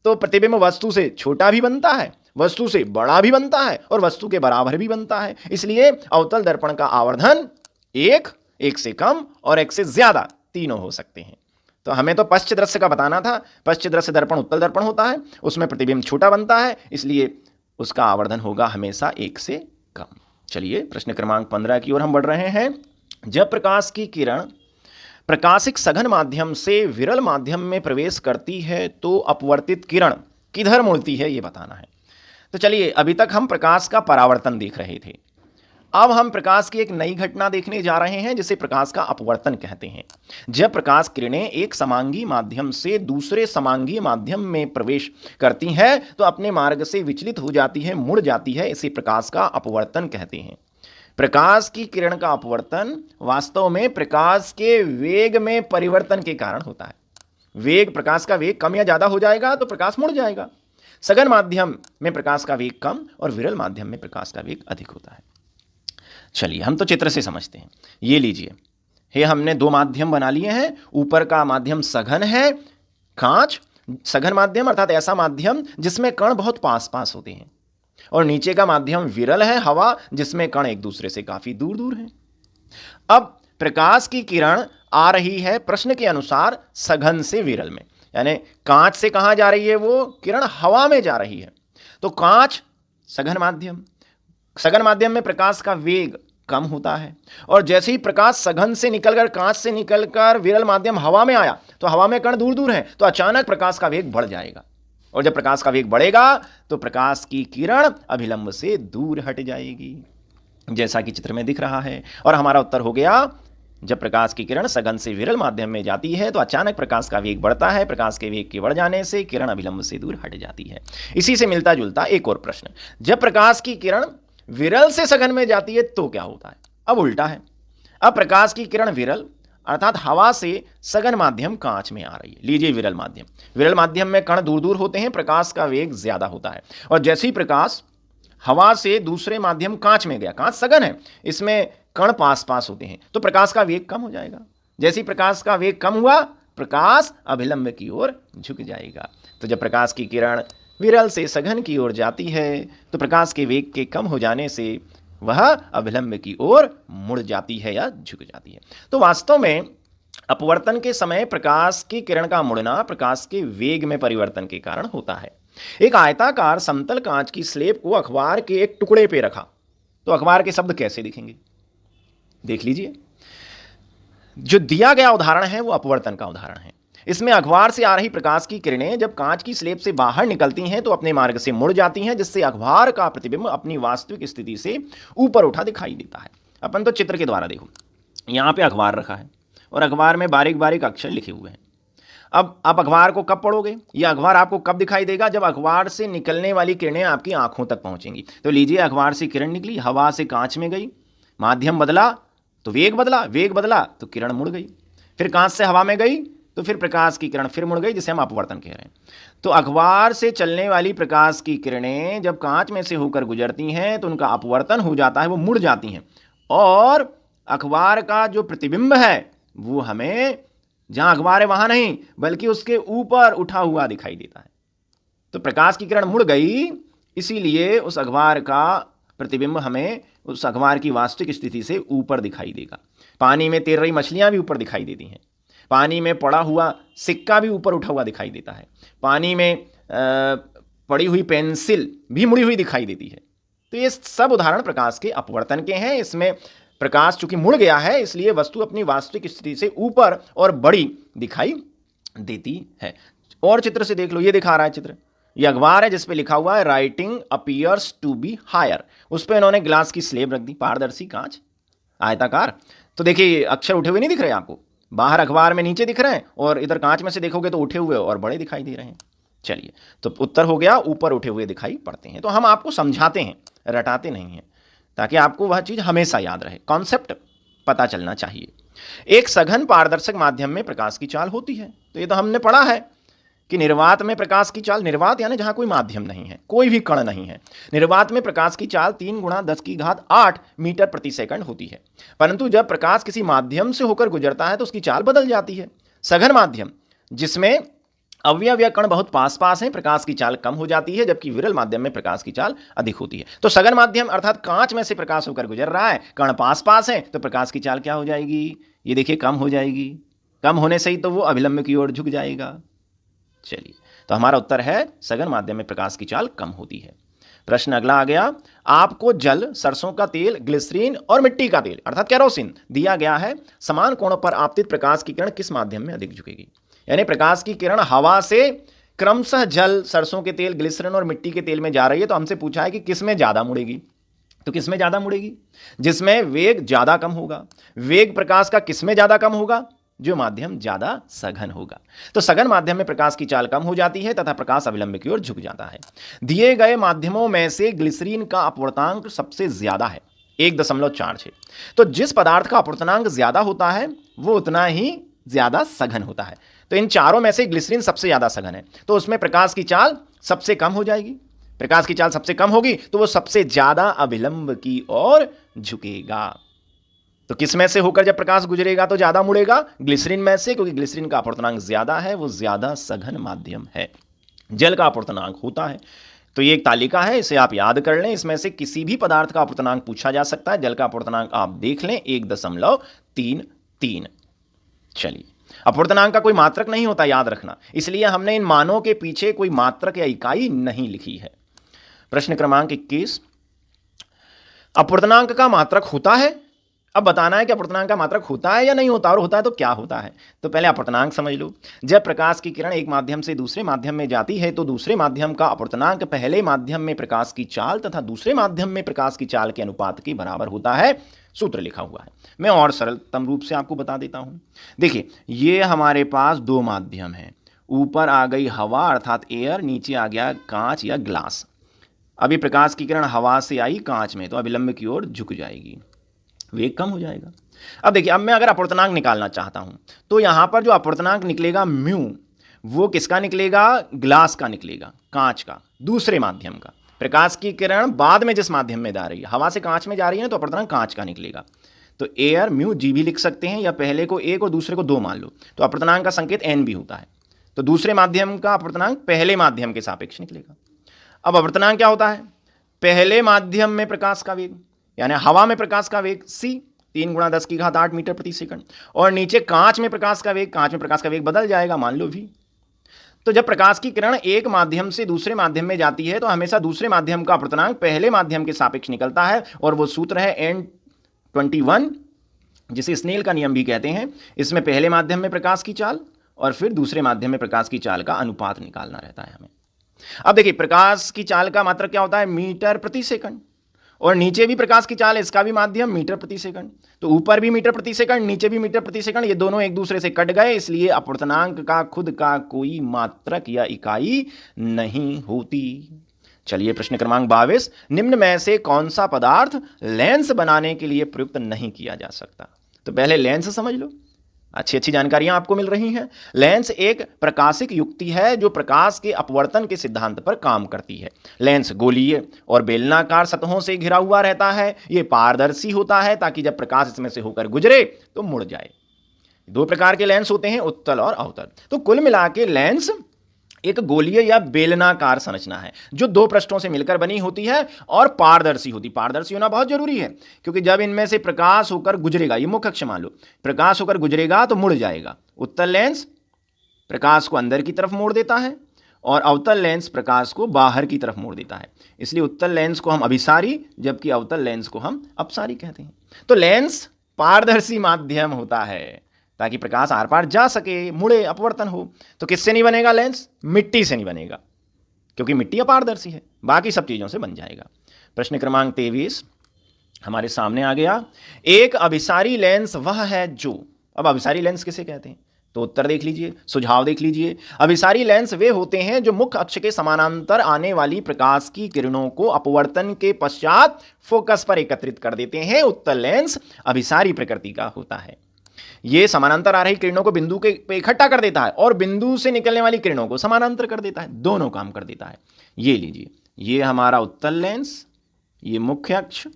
तो प्रतिबिंब वस्तु से छोटा भी बनता है, वस्तु से बड़ा भी बनता है और वस्तु के बराबर भी बनता है, इसलिए अवतल दर्पण का आवर्धन 1, 1 से कम और 1 से ज्यादा, तीनों हो सकते हैं। तो हमें तो पश्च दृश्य का बताना था। पश्च दृश्य दर्पण उत्तल दर्पण होता है, उसमें प्रतिबिंब छोटा बनता है, इसलिए उसका आवर्धन होगा हमेशा 1 से कम। चलिए प्रश्न क्रमांक 15 की ओर हम बढ़ रहे हैं। जब प्रकाश की किरण प्रकाशिक सघन माध्यम से विरल माध्यम में प्रवेश करती है तो अपवर्तित किरण किधर मुड़ती है, यह बताना है। तो चलिए, अभी तक हम प्रकाश का परावर्तन देख रहे थे, अब हम प्रकाश की एक नई घटना देखने जा रहे हैं जिसे प्रकाश का अपवर्तन कहते हैं। जब प्रकाश किरणें एक समांगी माध्यम से दूसरे समांगी माध्यम में प्रवेश करती हैं तो अपने मार्ग से विचलित हो जाती है, मुड़ जाती है, इसे प्रकाश का अपवर्तन कहते हैं। प्रकाश की किरण का अपवर्तन वास्तव में प्रकाश के वेग में परिवर्तन के कारण होता है। वेग, प्रकाश का वेग कम या ज्यादा हो जाएगा तो प्रकाश मुड़ जाएगा। सघन माध्यम में प्रकाश का वेग कम और विरल माध्यम में प्रकाश का वेग अधिक होता है। चलिए हम तो चित्र से समझते हैं। ये लीजिए, ये हमने 2 माध्यम बना लिए हैं। ऊपर का माध्यम सघन है, कांच। सघन माध्यम अर्थात ऐसा माध्यम जिसमें कण बहुत पास पास होते हैं, और नीचे का माध्यम विरल है, हवा, जिसमें कण एक दूसरे से काफी दूर दूर हैं। अब प्रकाश की किरण आ रही है प्रश्न के अनुसार सघन से विरल में, यानी कांच से कहां जा रही है? वो किरण हवा में जा रही है। तो कांच सघन माध्यम, सघन माध्यम में प्रकाश का वेग कम होता है, और जैसे ही प्रकाश सघन से निकलकर, कांच से निकलकर विरल माध्यम हवा में आया तो हवा में कण दूर दूर हैं, तो अचानक प्रकाश का वेग बढ़ जाएगा, और जब प्रकाश का वेग बढ़ेगा तो प्रकाश की किरण अभिलंब से दूर हट जाएगी, जैसा कि चित्र में दिख रहा है। और हमारा उत्तर हो गया, जब प्रकाश की किरण सघन से विरल माध्यम में जाती है तो अचानक प्रकाश का वेग बढ़ता है, प्रकाश के वेग के बढ़ जाने से किरण अभिलंब से दूर हट जाती है। इसी से मिलता जुलता एक और प्रश्न, जब प्रकाश की किरण विरल से सघन में जाती है तो क्या होता है? अब उल्टा है। अब प्रकाश की किरण विरल अर्थात हवा से सघन माध्यम कांच में आ रही है। लीजिए विरल माध्यम, विरल माध्यम में कण दूर दूर होते हैं, प्रकाश का वेग ज्यादा होता है, और जैसे ही प्रकाश हवा से दूसरे माध्यम कांच में गया, कांच सघन है, इसमें कण पास पास होते हैं, तो प्रकाश का वेग कम हो जाएगा। जैसे ही प्रकाश का वेग कम हुआ, प्रकाश अभिलंब की ओर झुक जाएगा। तो जब प्रकाश की किरण विरल से सघन की ओर जाती है तो प्रकाश के वेग के कम हो जाने से वह अभिलंब की ओर मुड़ जाती है या झुक जाती है। तो वास्तव में अपवर्तन के समय प्रकाश की किरण का मुड़ना प्रकाश के वेग में परिवर्तन के कारण होता है। एक आयताकार समतल कांच की स्लेब को अखबार के एक टुकड़े पे रखा तो अखबार के शब्द कैसे दिखेंगे? देख लीजिए, जो दिया गया उदाहरण है वो अपवर्तन का उदाहरण है। इसमें अखबार से आ रही प्रकाश की किरणें जब कांच की स्लेब से बाहर निकलती हैं तो अपने मार्ग से मुड़ जाती हैं, जिससे अखबार का प्रतिबिंब अपनी वास्तविक स्थिति से ऊपर उठा दिखाई देता है। अपन तो चित्र के द्वारा देखो, यहाँ पे अखबार रखा है और अखबार में बारीक बारीक अक्षर लिखे हुए हैं। अब आप अखबार को कब पढ़ोगे? यह अखबार आपको कब दिखाई देगा? जब अखबार से निकलने वाली किरणें आपकी आंखों तक पहुंचेंगी। तो लीजिए, अखबार से किरण निकली, हवा से कांच में गई, माध्यम बदला तो वेग बदला, वेग बदला तो किरण मुड़ गई, फिर कांच से हवा में गई तो फिर प्रकाश की किरण फिर मुड़ गई, जिसे हम अपवर्तन कह रहे हैं। तो अखबार से चलने वाली प्रकाश की किरणें जब कांच में से होकर गुजरती हैं तो उनका अपवर्तन हो जाता है, वो मुड़ जाती हैं, और अखबार का जो प्रतिबिंब है वो हमें जहां अखबार है वहां नहीं बल्कि उसके ऊपर उठा हुआ दिखाई देता है। तो प्रकाश की किरण मुड़ गई, इसीलिए उस अखबार का प्रतिबिंब हमें उस अखबार की वास्तविक स्थिति से ऊपर दिखाई देगा। पानी में तैर रही मछलियां भी ऊपर दिखाई देती हैं, पानी में पड़ा हुआ सिक्का भी ऊपर उठा हुआ दिखाई देता है, पानी में पड़ी हुई पेंसिल भी मुड़ी हुई दिखाई देती है। तो ये सब उदाहरण प्रकाश के अपवर्तन के हैं। इसमें प्रकाश चूंकि मुड़ गया है इसलिए वस्तु अपनी वास्तविक स्थिति से ऊपर और बड़ी दिखाई देती है। और चित्र से देख लो, ये दिखा रहा है चित्र, ये अखबार है जिसपे लिखा हुआ है writing appears to be higher. उस पर इन्होंने ग्लास की स्लेब रख दी, पारदर्शी कांच आयताकार। तो देखिए अक्षर उठे हुए नहीं दिख रहे आपको, बाहर अखबार में नीचे दिख रहे हैं और इधर कांच में से देखोगे तो उठे हुए और बड़े दिखाई दे रहे हैं। चलिए, तो उत्तर हो गया ऊपर उठे हुए दिखाई पड़ते हैं। तो हम आपको समझाते हैं, रटाते नहीं हैं, ताकि आपको वह चीज हमेशा याद रहे, कॉन्सेप्ट पता चलना चाहिए। एक सघन पारदर्शक माध्यम में प्रकाश की चाल होती है। तो ये तो हमने पढ़ा है कि निर्वात में प्रकाश की चाल, निर्वात यानी जहां कोई माध्यम नहीं है, कोई भी कण नहीं है, निर्वात में प्रकाश की चाल 3 × 10⁸ मीटर प्रति सेकंड होती है। परंतु जब प्रकाश किसी माध्यम से होकर गुजरता है तो उसकी चाल बदल जाती है। सघन माध्यम जिसमें अवयव या कण बहुत पास पास हैं, प्रकाश की चाल कम हो जाती है, जबकि विरल माध्यम में प्रकाश की चाल अधिक होती है। तो सघन माध्यम अर्थात कांच में से प्रकाश होकर गुजर रहा है, कण पास पास है, तो प्रकाश की चाल क्या हो जाएगी, ये देखिए कम हो जाएगी। कम होने से ही तो वो अभिलंब की ओर झुक जाएगा। चलिए, तो हमारा उत्तर है सघन माध्यम में प्रकाश की चाल कम होती है। प्रश्न अगला आ गया, आपको जल, सरसों का तेल, ग्लिसरीन और मिट्टी का तेल अर्थात केरोसिन दिया गया है। समान कोण पर आपतित प्रकाश की किरण किस माध्यम में अधिक झुकेगी। यानी प्रकाश की किरण हवा से क्रमशः जल, सरसों के तेल, ग्लिसरीन और मिट्टी के तेल में जा रही है, तो हमसे पूछा है कि किस में ज्यादा मुड़ेगी। तो किस में ज्यादा मुड़ेगी, जिसमें वेग ज्यादा कम होगा। वेग प्रकाश का किस में ज्यादा कम होगा, जो माध्यम ज्यादा सघन होगा। तो सघन माध्यम में प्रकाश की चाल कम हो जाती है तथा प्रकाश अविलंब की ओर झुक जाता है। दिए गए माध्यमों में से ग्लिसरीन का अपवर्तनांक सबसे ज्यादा है 1.46। तो जिस पदार्थ का अपवर्तनांक ज्यादा होता है वो उतना ही ज्यादा सघन होता है। तो इन चारों में से ग्लिसरीन सबसे ज्यादा सघन है, तो उसमें प्रकाश की चाल सबसे कम हो जाएगी। प्रकाश की चाल सबसे कम होगी तो वो सबसे ज्यादा अभिलंब की ओर झुकेगा। तो किस में से होकर जब प्रकाश गुजरेगा तो ज्यादा मुड़ेगा, ग्लिसरीन में से, क्योंकि ग्लिसरीन का अपवर्तनांक ज्यादा है, वो ज्यादा सघन माध्यम है। जल का अपवर्तनांक होता है, तो ये एक तालिका है, इसे आप याद कर लें। इसमें से किसी भी पदार्थ का अपवर्तनांक पूछा जा सकता है। जल का अपवर्तनांक आप देख लें 1.33। चलिए, अपवर्तनांक का कोई मात्रक नहीं होता, याद रखना, इसलिए हमने इन मानों के पीछे कोई मात्रक या इकाई नहीं लिखी है। प्रश्न क्रमांक 21, अपवर्तनांक का मात्रक होता है। अब बताना है कि अपवर्तनांक का मात्रक होता है या नहीं होता, और होता है तो क्या होता है। तो पहले अपवर्तनांक समझ लो। जब प्रकाश की किरण एक माध्यम से दूसरे माध्यम में जाती है तो दूसरे माध्यम का अपवर्तनांक पहले माध्यम में प्रकाश की चाल तथा दूसरे माध्यम में प्रकाश की चाल के अनुपात के बराबर होता है। सूत्र लिखा हुआ है, मैं और सरलतम रूप से आपको बता देता हूं। देखिए, ये हमारे पास 2 माध्यम हैं। ऊपर आ गई हवा अर्थात एयर, नीचे आ गया कांच या ग्लास। अभी प्रकाश की किरण हवा से आई कांच में, तो अभिलंब की ओर झुक जाएगी, वेग कम हो जाएगा। अब देखिए, अब मैं अगर अपवर्तनांक निकालना चाहता हूं तो यहां पर जो अपवर्तनांक निकलेगा म्यू, वो किसका निकलेगा, ग्लास का निकलेगा, कांच का, दूसरे माध्यम का। प्रकाश की किरण बाद में जिस माध्यम में जा रही है, हवा से कांच में जा रही है, तो अपवर्तनांक कांच का निकलेगा। तो एयर म्यू जी भी लिख सकते हैं, या पहले को 1 और दूसरे को 2 मान लो, तो अपवर्तनांक का संकेत एन भी होता है। तो दूसरे माध्यम का अपवर्तनांक पहले माध्यम के सापेक्ष निकलेगा। अब अपवर्तनांक क्या होता है, पहले माध्यम में प्रकाश का वेग यानी हवा में प्रकाश का वेग c 3 × 10⁸ मीटर प्रति सेकंड, और नीचे कांच में प्रकाश का वेग, कांच में प्रकाश का वेग बदल जाएगा, मान लो v। तो जब प्रकाश की किरण एक माध्यम से दूसरे माध्यम में जाती है तो हमेशा दूसरे माध्यम का अपवर्तनांक पहले माध्यम के सापेक्ष निकलता है, और वो सूत्र है N21, जिसे स्नेल का नियम भी कहते हैं। इसमें पहले माध्यम में प्रकाश की चाल और फिर दूसरे माध्यम में प्रकाश की चाल का अनुपात निकालना रहता है हमें। अब देखिए, प्रकाश की चाल का मात्रक क्या होता है, मीटर प्रति सेकंड, और नीचे भी प्रकाश की चाल है, इसका भी माध्यम मीटर प्रति सेकंड। तो ऊपर भी मीटर प्रति सेकंड, नीचे भी मीटर प्रति सेकंड, ये दोनों एक दूसरे से कट गए, इसलिए अपवर्तनांक का खुद का कोई मात्रक या इकाई नहीं होती। चलिए, प्रश्न क्रमांक 22, निम्न में से कौन सा पदार्थ लेंस बनाने के लिए प्रयुक्त नहीं किया जा सकता। तो पहले लेंस समझ लो, अच्छी अच्छी जानकारियां आपको मिल रही हैं। लेंस एक प्रकाशिक युक्ति है जो प्रकाश के अपवर्तन के सिद्धांत पर काम करती है। लेंस गोलीय और बेलनाकार सतहों से घिरा हुआ रहता है। यह पारदर्शी होता है ताकि जब प्रकाश इसमें से होकर गुजरे तो मुड़ जाए। 2 प्रकार के लेंस होते हैं, उत्तल और अवतल। तो कुल मिला के लेंस एक गोलीय या बेलनाकार संरचना है जो 2 पृष्ठों से मिलकर बनी होती है और पारदर्शी होती। पारदर्शी होना बहुत जरूरी है, क्योंकि जब इनमें से प्रकाश होकर गुजरेगा, ये मुख्य अक्ष मान लो, प्रकाश होकर गुजरेगा तो मुड़ जाएगा। उत्तल लेंस प्रकाश को अंदर की तरफ मोड़ देता है और अवतल लेंस प्रकाश को बाहर की तरफ मोड़ देता है। इसलिए उत्तल लेंस को हम अभिसारी, जबकि अवतल लेंस को हम अपसारी कहते हैं। तो लेंस पारदर्शी माध्यम होता है ताकि प्रकाश आर पार जा सके, मुड़े, अपवर्तन हो। तो किससे नहीं बनेगा लेंस? मिट्टी से नहीं बनेगा, क्योंकि मिट्टी अपारदर्शी है, बाकी सब चीजों से बन जाएगा। प्रश्न क्रमांक 23 हमारे सामने आ गया। एक अभिसारी लेंस वह है जो, अब अभिसारी लेंस किसे कहते हैं? तो उत्तर देख लीजिए, सुझाव देख लीजिए। अभिसारी लेंस वे होते हैं जो मुख्य अक्ष के समानांतर आने वाली प्रकाश की किरणों को अपवर्तन के पश्चात फोकस पर एकत्रित कर देते हैं। उत्तल लेंस अभिसारी प्रकृति का होता है। यह समानांतर आ रही किरणों को बिंदु के पे इकट्ठा कर देता है और बिंदु से निकलने वाली किरणों को समानांतर कर देता है, दोनों काम कर देता है। ये लीजिए, ये हमारा उत्तल लेंस, ये मुख्य अक्ष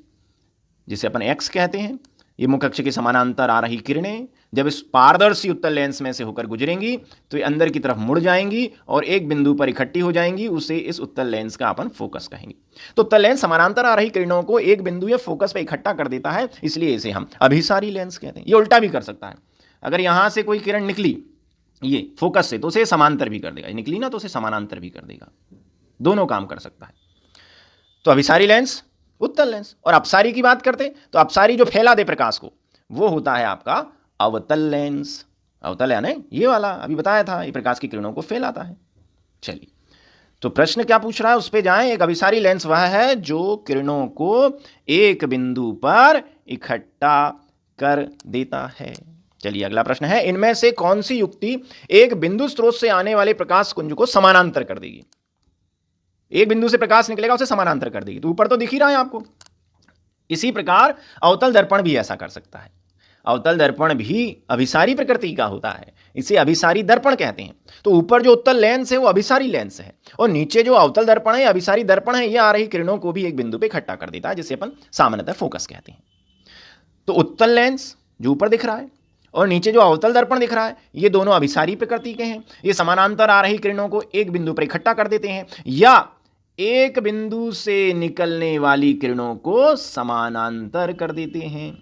जिसे अपन एक्स कहते हैं, ये मुख्य अक्ष के समानांतर आ रही किरणें जब इस पारदर्शी उत्तल लेंस में से होकर गुजरेंगी तो ये अंदर की तरफ मुड़ जाएंगी और एक बिंदु पर इकट्ठी हो जाएंगी, उसे इस उत्तल लेंस का अपन फोकस कहेंगे। तो उत्तल लेंस समानांतर आ रही किरणों को एक बिंदु या फोकस पर इकट्ठा कर देता है, इसलिए इसे हम अभिसारी लेंस कहते हैं। ये उल्टा भी कर सकता है, अगर यहां से कोई किरण निकली ये फोकस से तो उसे समांतर भी कर देगा, निकली ना तो उसे समानांतर भी कर देगा, दोनों काम कर सकता है। तो अभिसारी लेंस, उत्तल लेंस। और अपसारी की बात करते तो अपसारी जो फैला दे प्रकाश को वो होता है आपका अवतल लेंस। अवतल है ना ये वाला, अभी बताया था, ये प्रकाश की किरणों को फैलाता है। चलिए, तो प्रश्न क्या पूछ रहा है उस पे जाएं। एक अभिसारी लेंस वह है जो किरणों को एक बिंदु पर इकट्ठा कर देता है। चलिए अगला प्रश्न है, इनमें से कौन सी युक्ति एक बिंदु स्रोत से आने वाले प्रकाश कुंज को समानांतर कर देगी? एक बिंदु से प्रकाश निकलेगा उसे समानांतर कर देगी, तो ऊपर तो दिख ही रहा है आपको। इसी प्रकार अवतल दर्पण भी ऐसा कर सकता है। अवतल दर्पण भी अभिसारी प्रकृति का होता है, इसे अभिसारी दर्पण कहते हैं। तो ऊपर जो उत्तल लेंस है वो अभिसारी लेंस है और नीचे जो अवतल दर्पण है अभिसारी दर्पण है। ये आ रही किरणों को भी एक बिंदु पे इकट्ठा कर देता है, जिसे अपन सामान्यतः फोकस कहते हैं। तो उत्तल लेंस जो ऊपर दिख रहा है और नीचे जो अवतल दर्पण दिख रहा है, ये दोनों अभिसारी प्रकृति के हैं। ये समानांतर आ रही किरणों को एक बिंदु पर इकट्ठा कर देते हैं या एक बिंदु से निकलने वाली किरणों को समानांतर कर देते हैं।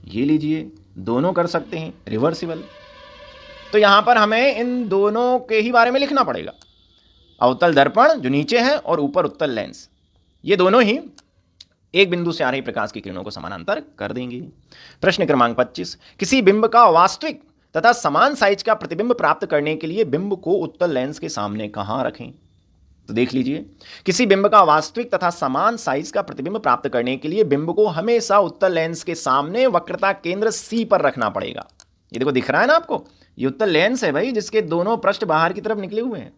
ये लीजिए, दोनों कर सकते हैं, रिवर्सिबल। तो यहां पर हमें इन दोनों के ही बारे में लिखना पड़ेगा। अवतल दर्पण जो नीचे है और ऊपर उत्तल लेंस, ये दोनों ही एक बिंदु से आ रही प्रकाश की किरणों को समानांतर कर देंगे। प्रश्न क्रमांक 25, किसी बिंब का वास्तविक तथा समान साइज का प्रतिबिंब प्राप्त करने के लिए बिंब को उत्तल लेंस के सामने कहां रखें? तो देख लीजिए, किसी बिंब का वास्तविक तथा समान साइज का प्रतिबिंब प्राप्त करने के लिए बिंब को हमेशा उत्तल लेंस के सामने वक्रता केंद्र C पर रखना पड़ेगा। ये देखो दिख रहा है ना आपको, ये उत्तल लेंस है भाई, जिसके दोनों पृष्ठ बाहर की तरफ निकले हुए हैं।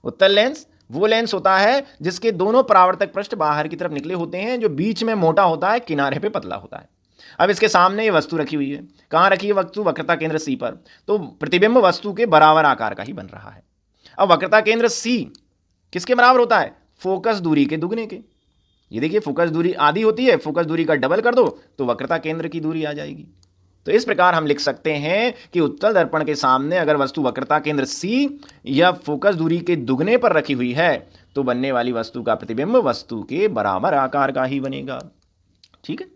उत्तल लेंस वो लेंस होता है जिसके दोनों परावर्तक पृष्ठ बाहर की तरफ निकले होते हैं, जो बीच में मोटा होता है, किनारे पे पतला होता है। अब इसके सामने ये वस्तु रखी हुई है, कहां रखी है वस्तु? वक्रता केंद्र C पर। तो प्रतिबिंब वस्तु के बराबर आकार का ही बन रहा है। अब वक्रता केंद्र C किसके बराबर होता है? फोकस दूरी के दुगने के। ये देखिए, फोकस दूरी आधी होती है, फोकस दूरी का डबल कर दो तो वक्रता केंद्र की दूरी आ जाएगी। तो इस प्रकार हम लिख सकते हैं कि उत्तल दर्पण के सामने अगर वस्तु वक्रता केंद्र C या फोकस दूरी के दुगने पर रखी हुई है तो बनने वाली वस्तु का प्रतिबिंब वस्तु के बराबर आकार का ही बनेगा। ठीक है,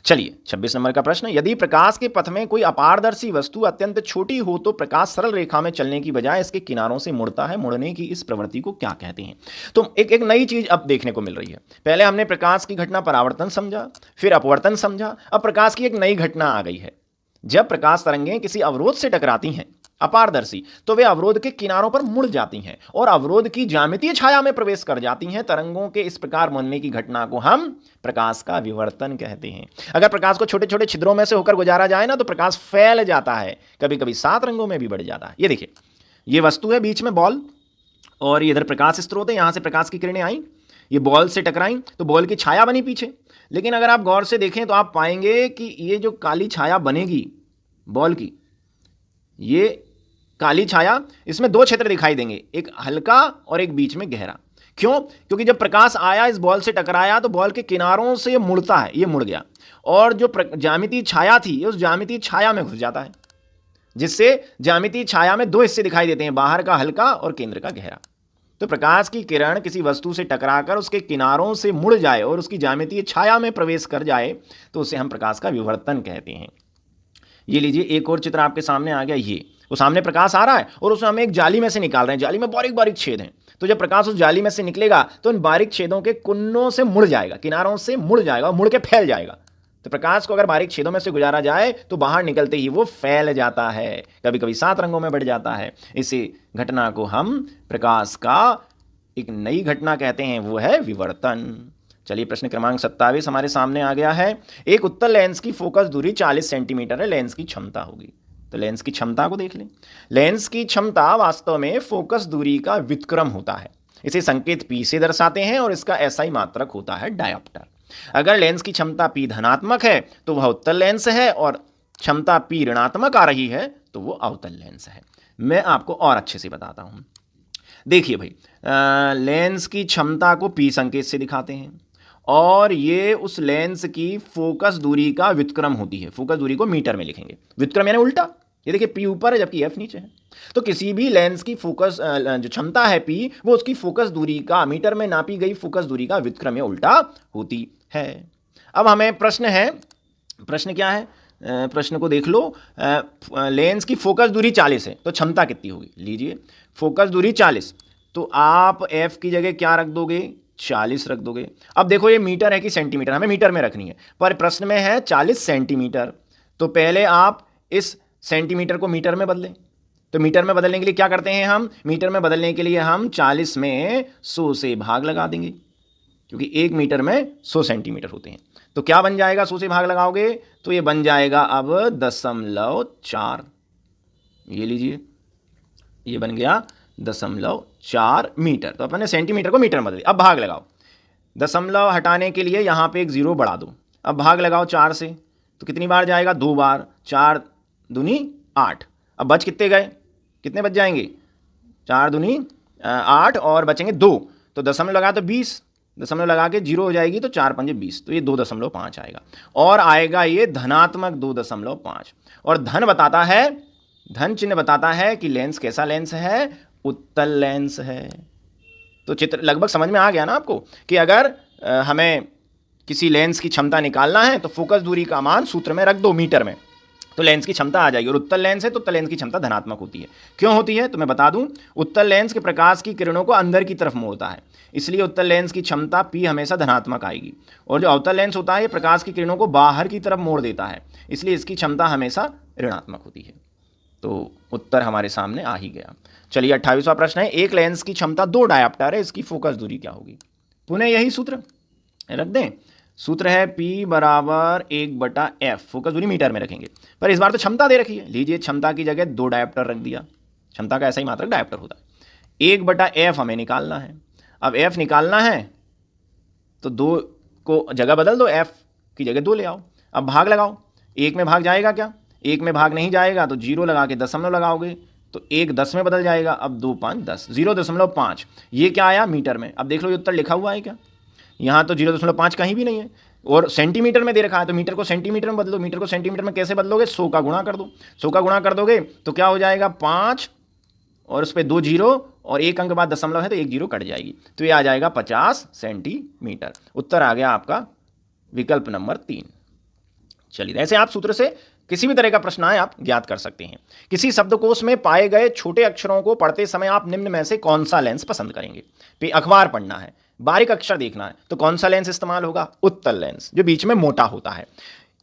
चलिए 26 नंबर का प्रश्न, यदि प्रकाश के पथ में कोई अपारदर्शी वस्तु अत्यंत छोटी हो तो प्रकाश सरल रेखा में चलने की बजाय इसके किनारों से मुड़ता है, मुड़ने की इस प्रवृत्ति को क्या कहते हैं? तो एक नई चीज अब देखने को मिल रही है। पहले हमने प्रकाश की घटना परावर्तन समझा, फिर अपवर्तन समझा, अब प्रकाश की एक नई घटना आ गई है। जब प्रकाश तरंगें किसी अवरोध से टकराती हैं अपारदर्शी, तो वे अवरोध के किनारों पर मुड़ जाती हैं और अवरोध की ज्यामितीय छाया में प्रवेश कर जाती हैं। तरंगों के इस प्रकार मुड़ने की घटना को हम प्रकाश का विवर्तन कहते हैं। अगर प्रकाश को छोटे छोटे छिद्रों में से होकर गुजारा जाए ना तो प्रकाश फैल जाता है, कभी कभी 7 रंगों में भी बढ़ जाता है। ये देखिए, ये वस्तु है बीच में बॉल और इधर प्रकाश स्रोत है, यहां से प्रकाश की किरणें आई, ये बॉल से टकराई तो बॉल की छाया बनी पीछे। लेकिन अगर आप गौर से देखें तो आप पाएंगे कि ये जो काली छाया बनेगी बॉल की, ये काली छाया, इसमें 2 क्षेत्र दिखाई देंगे, एक हल्का और एक बीच में गहरा। क्यों? क्योंकि जब प्रकाश आया इस बॉल से टकराया तो बॉल के किनारों से ये मुड़ता है, ये मुड़ गया और जो ज्यामितीय छाया थी उस ज्यामितीय छाया में घुस जाता है, जिससे ज्यामितीय छाया में 2 हिस्से दिखाई देते हैं, बाहर का हल्का और केंद्र का गहरा। तो प्रकाश की किरण किसी वस्तु से टकराकर उसके किनारों से मुड़ जाए और उसकी ज्यामितीय छाया में प्रवेश कर जाए तो उसे हम प्रकाश का विवर्तन कहते हैं। ये लीजिए, एक और चित्र आपके सामने आ गया। ये वो सामने प्रकाश आ रहा है और उसमें हम एक जाली में से निकाल रहे हैं, जाली में बारीक बारीक छेद हैं। तो जब प्रकाश उस जाली में से निकलेगा तो इन बारीक छेदों के कुन्नों से मुड़ जाएगा, किनारों से मुड़ जाएगा, मुड़ के फैल जाएगा। तो प्रकाश को अगर बारीक छेदों में से गुजारा जाए तो बाहर निकलते ही वो फैल जाता है, कभी कभी 7 रंगों में बढ़ जाता है। इसी घटना को हम प्रकाश का एक नई घटना कहते हैं, वो है विवर्तन। चलिए प्रश्न क्रमांक 27 हमारे सामने आ गया है। एक उत्तल लेंस की फोकस दूरी 40 सेंटीमीटर है, लेंस की क्षमता होगी। तो लेंस की क्षमता को देख लें। लेंस की क्षमता वास्तव में फोकस दूरी का व्युत्क्रम होता है। इसे संकेत P से दर्शाते हैं और इसका SI मात्रक होता है डायोप्टर। अगर लेंस की क्षमता P धनात्मक है तो वह उत्तल लेंस है, और क्षमता P ऋणात्मक आ रही है तो वो अवतल लेंस है। मैं आपको और अच्छे से बताता हूं। देखिए भाई, लेंस की क्षमता को P संकेत से दिखाते हैं, और ये उस लेंस की फोकस दूरी का व्युत्क्रम होती है। फोकस दूरी को मीटर में लिखेंगे, व्युत्क्रम यानी उल्टा। ये देखिए P ऊपर है जबकि F नीचे है। तो किसी भी लेंस की फोकस जो क्षमता है P, वो उसकी फोकस दूरी का, मीटर में नापी गई फोकस दूरी का व्युत्क्रम या उल्टा होती है। अब हमें प्रश्न है, प्रश्न क्या है, प्रश्न को देख लो। लेंस की फोकस दूरी 40 है तो क्षमता कितनी होगी। लीजिए फोकस दूरी 40, तो आप F की जगह क्या रख दोगे, 40 रख दोगे। अब देखो ये मीटर है कि सेंटीमीटर, हमें मीटर में रखनी है, पर प्रश्न में है 40 सेंटीमीटर। तो पहले आप इस सेंटीमीटर को मीटर में बदलें। तो मीटर में बदलने के लिए क्या करते हैं हम, मीटर में बदलने के लिए हम 40 में 100 से भाग लगा देंगे, क्योंकि 1 मीटर में 100 सेंटीमीटर होते हैं। तो क्या बन जाएगा, 100 से भाग लगाओगे तो ये बन जाएगा अब 0.4। ये लीजिए, ये बन गया 0.4 मीटर। तो अपने सेंटीमीटर को मीटर में बदलिए। अब भाग लगाओ, दशमलव हटाने के लिए यहाँ पे एक 0 बढ़ा दो। अब भाग लगाओ 4 से, तो कितनी बार जाएगा, 2 बार। 4 दूनी 8। अब बच कितने गए, कितने बच जाएंगे, 4 दूनी 8 और बचेंगे 2। तो दशमलव लगा तो 20, दशमलव लगा के 0 हो जाएगी तो 4 पंजे 20, तो ये 2.5 आएगा। और आएगा ये धनात्मक 2.5। और धन बताता है, धन चिन्ह बताता है कि लेंस कैसा लेंस है, उत्तल लेंस है। तो चित्र लगभग समझ में आ गया ना आपको, कि अगर हमें किसी लेंस की क्षमता निकालना है तो फोकस दूरी का मान सूत्र में रख दो मीटर में, तो लेंस की क्षमता आ जाएगी। और उत्तल लेंस है तो उत्तल लेंस की क्षमता धनात्मक होती है। क्यों होती है तो मैं बता दूं, उत्तल लेंस के प्रकाश की किरणों को अंदर की तरफ मोड़ता है, इसलिए उत्तल लेंस की क्षमता P हमेशा धनात्मक आएगी। और जो अवतल लेंस होता है ये प्रकाश की किरणों को बाहर की तरफ मोड़ देता है, इसलिए इसकी क्षमता हमेशा ऋणात्मक होती है। तो उत्तर हमारे सामने आ ही गया। चलिए 28वां प्रश्न है। एक लेंस की क्षमता 2 डायोप्टर है, इसकी फोकस दूरी क्या होगी। पुनः यही सूत्र रख दें, सूत्र है P बराबर 1/f। फोकस दूरी मीटर में रखेंगे, पर इस बार तो क्षमता दे रखी है। लीजिए क्षमता की जगह 2 डायोप्टर रख दिया, क्षमता का ऐसा ही मात्रक डायोप्टर होता है। 1/f हमें निकालना है। अब f निकालना है तो 2 को जगह बदल दो, f की जगह 2 ले आओ। अब भाग लगाओ, 1 में भाग जाएगा क्या, 1 में भाग नहीं जाएगा तो 0 लगा के दशमलव लगाओगे तो 1 10 में बदल जाएगा। अब 2 5 10, 0.5 ये क्या आया मीटर में। अब देख लो ये उत्तर लिखा हुआ है क्या, यहाँ तो 0.5 कहीं भी नहीं है, और सेंटीमीटर में दे रखा है, तो मीटर को सेंटीमीटर में बदलो। मीटर को सेंटीमीटर में कैसे बदलोगे, 100 का गुणा कर दो। 100 का गुणा कर दोगे तो क्या हो जाएगा 5, और उस पर 2 0 और 1 अंक बाद दशमलव है तो 1 0 कट जाएगी, तो ये आ जाएगा 50 सेंटीमीटर। उत्तर आ गया आपका विकल्प नंबर 3। चलिए ऐसे आप सूत्र से किसी भी तरह का प्रश्न आए आप ज्ञात कर सकते हैं। किसी शब्दकोश में पाए गए छोटे अक्षरों को पढ़ते समय आप निम्न में से कौन सा लेंस पसंद करेंगे। अखबार पढ़ना है, बारीक अक्षर देखना है, तो कौन सा लेंस इस्तेमाल होगा, उत्तल लेंस, जो बीच में मोटा होता है।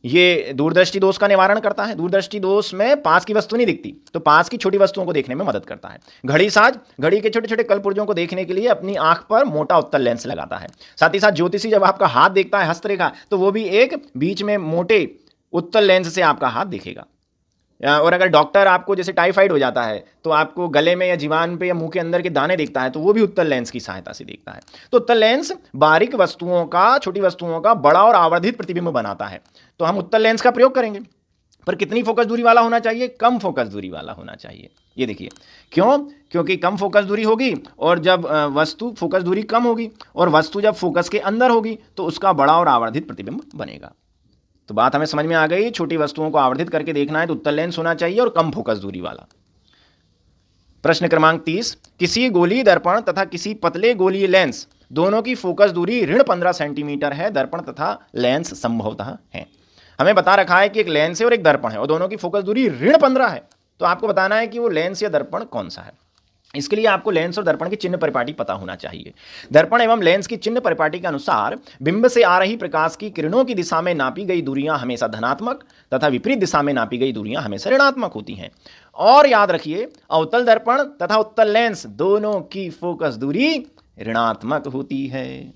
ये दूरदृष्टि दोष का निवारण करता है। दूरदृष्टि दोष में पास की वस्तु नहीं दिखती, तो पास की छोटी वस्तुओं को देखने में मदद करता है। घड़ी साज घड़ी के छोटे छोटे कलपुर्जों को देखने के लिए अपनी आंख पर मोटा उत्तल लेंस लगाता है। साथ ही साथ ज्योतिषी जब आपका हाथ देखता है हस्तरेखा, तो वो भी एक बीच में मोटे उत्तल लेंस से आपका हाथ दिखेगा। और अगर डॉक्टर आपको जैसे टाइफाइड हो जाता है तो आपको गले में या जीवान पे या मुंह के अंदर के दाने देखता है, तो वो भी उत्तल लेंस की सहायता से देखता है। तो उत्तल लेंस बारीक वस्तुओं का, छोटी वस्तुओं का बड़ा और आवर्धित प्रतिबिंब बनाता है। तो हम उत्तल लेंस का प्रयोग करेंगे, पर कितनी फोकस दूरी वाला होना चाहिए, कम फोकस दूरी वाला होना चाहिए। ये देखिए क्यों, क्योंकि कम फोकस दूरी होगी, और जब वस्तु फोकस दूरी कम होगी और वस्तु जब फोकस के अंदर होगी तो उसका बड़ा और आवर्धित प्रतिबिंब बनेगा। तो बात हमें समझ में आ गई, छोटी वस्तुओं को आवर्धित करके देखना है तो उत्तल लेंस होना चाहिए और कम फोकस दूरी वाला। प्रश्न क्रमांक 30। किसी गोलीय दर्पण तथा किसी पतले गोलीय लेंस दोनों की फोकस दूरी ऋण 15 सेंटीमीटर है। दर्पण तथा लेंस संभवतः है। हमें बता रखा है कि एक लेंस है और एक दर्पण है और दोनों की फोकस दूरी ऋण 15 है, तो आपको बताना है कि वो लेंस या दर्पण कौन सा है। इसके लिए आपको लेंस और दर्पण की चिन्ह परिपाटी पता होना चाहिए। दर्पण एवं लेंस की चिन्ह परिपाटी के अनुसार बिंब से आ रही प्रकाश की किरणों की दिशा में नापी गई दूरियां हमेशा धनात्मक तथा विपरीत दिशा में नापी गई दूरियां हमेशा ऋणात्मक होती हैं। और याद रखिए, अवतल दर्पण तथा उत्तल लेंस दोनों की फोकस दूरी ऋणात्मक होती है।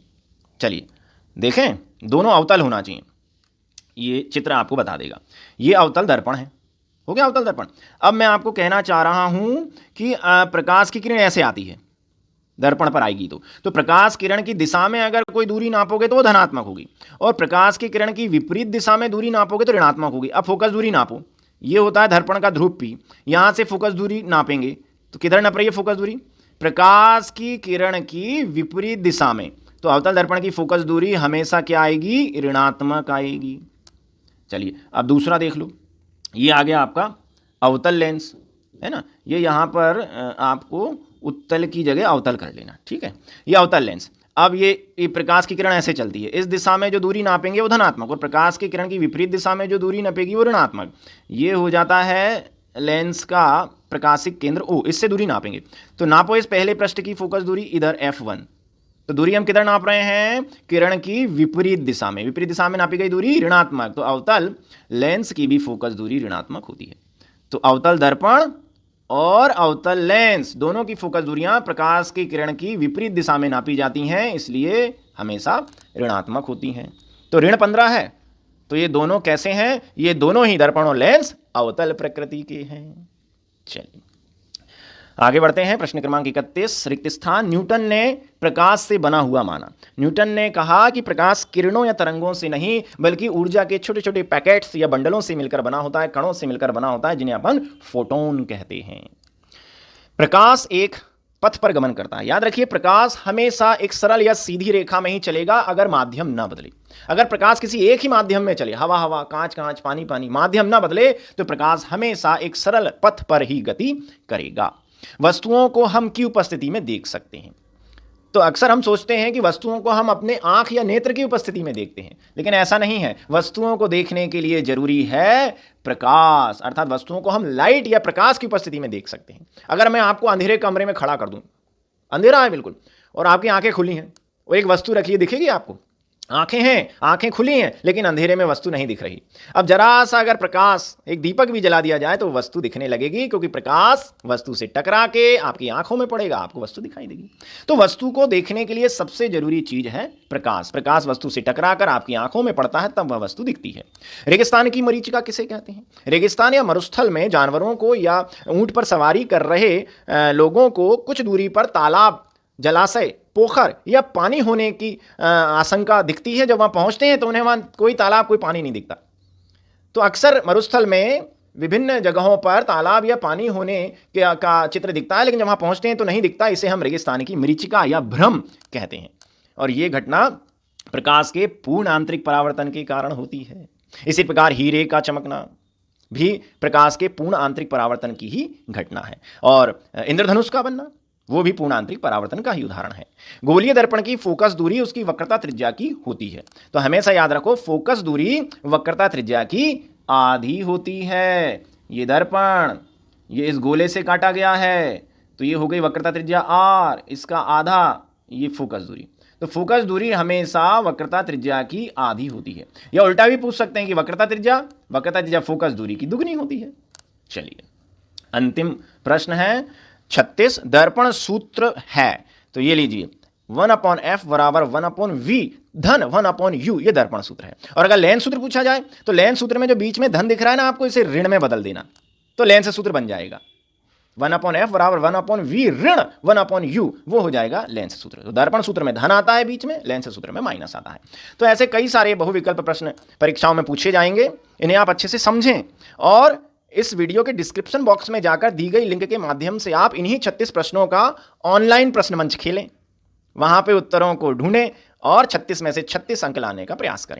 चलिए देखें, दोनों अवतल होना चाहिए, ये चित्र आपको बता देगा। ये अवतल दर्पण है, हो गया अवतल दर्पण। अब मैं आपको कहना चाह रहा हूं कि प्रकाश की किरण ऐसे आती है, दर्पण पर आएगी तो प्रकाश किरण की दिशा में अगर कोई दूरी नापोगे तो वो धनात्मक होगी, और प्रकाश की किरण की विपरीत दिशा में दूरी नापोगे तो ऋणात्मक होगी। अब फोकस दूरी नापो, ये होता है दर्पण का ध्रुव P। यहां से फोकस दूरी नापेंगे तो किधर नाप रही है फोकस दूरी? प्रकाश की किरण की विपरीत दिशा में। तो अवतल दर्पण की फोकस दूरी हमेशा क्या आएगी? ऋणात्मक आएगी। चलिए अब दूसरा देख लो, ये आ गया आपका अवतल लेंस, है ना। ये यहाँ पर आपको उत्तल की जगह अवतल कर लेना, ठीक है। ये अवतल लेंस। अब ये प्रकाश की किरण ऐसे चलती है, इस दिशा में जो दूरी नापेंगे वो धनात्मक, और प्रकाश की किरण की विपरीत दिशा में जो दूरी नापेगी वो ऋणात्मक। ये हो जाता है लेंस का प्रकाशिक केंद्र O, इससे दूरी नापेंगे। तो नापो इस पहले पृष्ठ की फोकस दूरी इधर F1। तो दूरी हम किधर नाप रहे हैं? किरण की विपरीत दिशा में। विपरीत दिशा में नापी गई दूरी ऋणात्मक, तो अवतल लेंस की भी फोकस दूरी ऋणात्मक होती है। तो अवतल दर्पण और अवतल लेंस दोनों की फोकस दूरियां प्रकाश की किरण की विपरीत दिशा में नापी जाती हैं, इसलिए हमेशा ऋणात्मक होती हैं। तो ऋण 15 है। तो ये दोनों कैसे हैं? ये दोनों ही दर्पण और लेंस अवतल प्रकृति के हैं। चलिए आगे बढ़ते हैं। प्रश्न क्रमांक 31, रिक्त स्थान। न्यूटन ने प्रकाश से बना हुआ माना। न्यूटन ने कहा कि प्रकाश किरणों या तरंगों से नहीं बल्कि ऊर्जा के छोटे छोटे पैकेट्स या बंडलों से मिलकर बना होता है, कणों से मिलकर बना होता है, जिन्हें अपन फोटोन कहते हैं। प्रकाश एक पथ पर गमन करता है। याद रखिए, प्रकाश हमेशा एक सरल या सीधी रेखा में ही चलेगा अगर माध्यम ना बदले। अगर प्रकाश किसी एक ही माध्यम में चले, हवा हवा, कांच कांच, पानी पानी, माध्यम ना बदले, तो प्रकाश हमेशा एक सरल पथ पर ही गति करेगा। वस्तुओं को हम की उपस्थिति में देख सकते हैं। तो अक्सर हम सोचते हैं कि वस्तुओं को हम अपने आंख या नेत्र की उपस्थिति में देखते हैं, लेकिन ऐसा नहीं है। वस्तुओं को देखने के लिए जरूरी है प्रकाश, अर्थात वस्तुओं को हम लाइट या प्रकाश की उपस्थिति में देख सकते हैं। अगर मैं आपको अंधेरे कमरे में खड़ा कर दूं, अंधेरा है बिल्कुल, और आपकी आंखें खुली हैं, और एक वस्तु रखी है, दिखेगी आपको? आंखें हैं, आंखें खुली हैं, लेकिन अंधेरे में वस्तु नहीं दिख रही। अब जरा सा अगर प्रकाश, एक दीपक भी जला दिया जाए तो वस्तु दिखने लगेगी, क्योंकि प्रकाश वस्तु से टकरा के आपकी आंखों में पड़ेगा, आपको वस्तु दिखाई देगी। तो वस्तु को देखने के लिए सबसे जरूरी चीज है प्रकाश। प्रकाश वस्तु से टकरा कर आपकी आंखों में पड़ता है, तब वह वस्तु दिखती है। रेगिस्तान की मरीचिका किसे कहते हैं? रेगिस्तान या मरुस्थल में जानवरों को या ऊंट पर सवारी कर रहे लोगों को कुछ दूरी पर तालाब, जलाशय, पोखर या पानी होने की आशंका दिखती है। जब वहां पहुंचते हैं तो उन्हें वहां कोई तालाब, कोई पानी नहीं दिखता। तो अक्सर मरुस्थल में विभिन्न जगहों पर तालाब या पानी होने का चित्र दिखता है, लेकिन जब वहां पहुंचते हैं तो नहीं दिखता। इसे हम रेगिस्तान की मरीचिका या भ्रम कहते हैं, और यह घटना प्रकाश के पूर्ण आंतरिक परावर्तन के कारण होती है। इसी प्रकार हीरे का चमकना भी प्रकाश के पूर्ण आंतरिक परावर्तन की ही घटना है, और इंद्रधनुष का बनना वो भी पूर्ण आंतरिक परावर्तन का ही उदाहरण है। गोलीय दर्पण की फोकस दूरी उसकी वक्रता त्रिज्या की होती है। तो हमेशा याद रखो, फोकस दूरी वक्रता त्रिज्या की आधी होती है। ये दर्पण, ये इस गोले से काटा गया है, तो ये हो गई वक्रता त्रिज्या r, इसका आधा ये फोकस दूरी। तो फोकस दूरी हमेशा वक्रता त्रिज्या की आधी होती है। या उल्टा भी पूछ सकते हैं कि वक्रता त्रिज्या फोकस दूरी की दुगनी होती है। चलिए अंतिम प्रश्न है 36, दर्पण सूत्र है। तो ये लीजिए, 1/f बराबर 1/v धन 1/u, ये दर्पण सूत्र है। और अगर लेंस सूत्र पूछा जाए तो लेंस सूत्र में जो बीच में धन दिख रहा है ना, आपको इसे ऋण में बदल देना, तो लेंस सूत्र बन जाएगा 1/f बराबर 1/v ऋण 1/u, वो हो जाएगा लेंस सूत्र। तो दर्पण सूत्र में धन आता है बीच में, लेंस सूत्र में माइनस आता है। तो ऐसे कई सारे बहुविकल्प प्रश्न परीक्षाओं में पूछे जाएंगे, इन्हें आप अच्छे से समझें। और इस वीडियो के डिस्क्रिप्शन बॉक्स में जाकर दी गई लिंक के माध्यम से आप इन्हीं 36 प्रश्नों का ऑनलाइन प्रश्न मंच खेलें, वहां पे उत्तरों को ढूंढें और 36 में से 36 अंक लाने का प्रयास करें।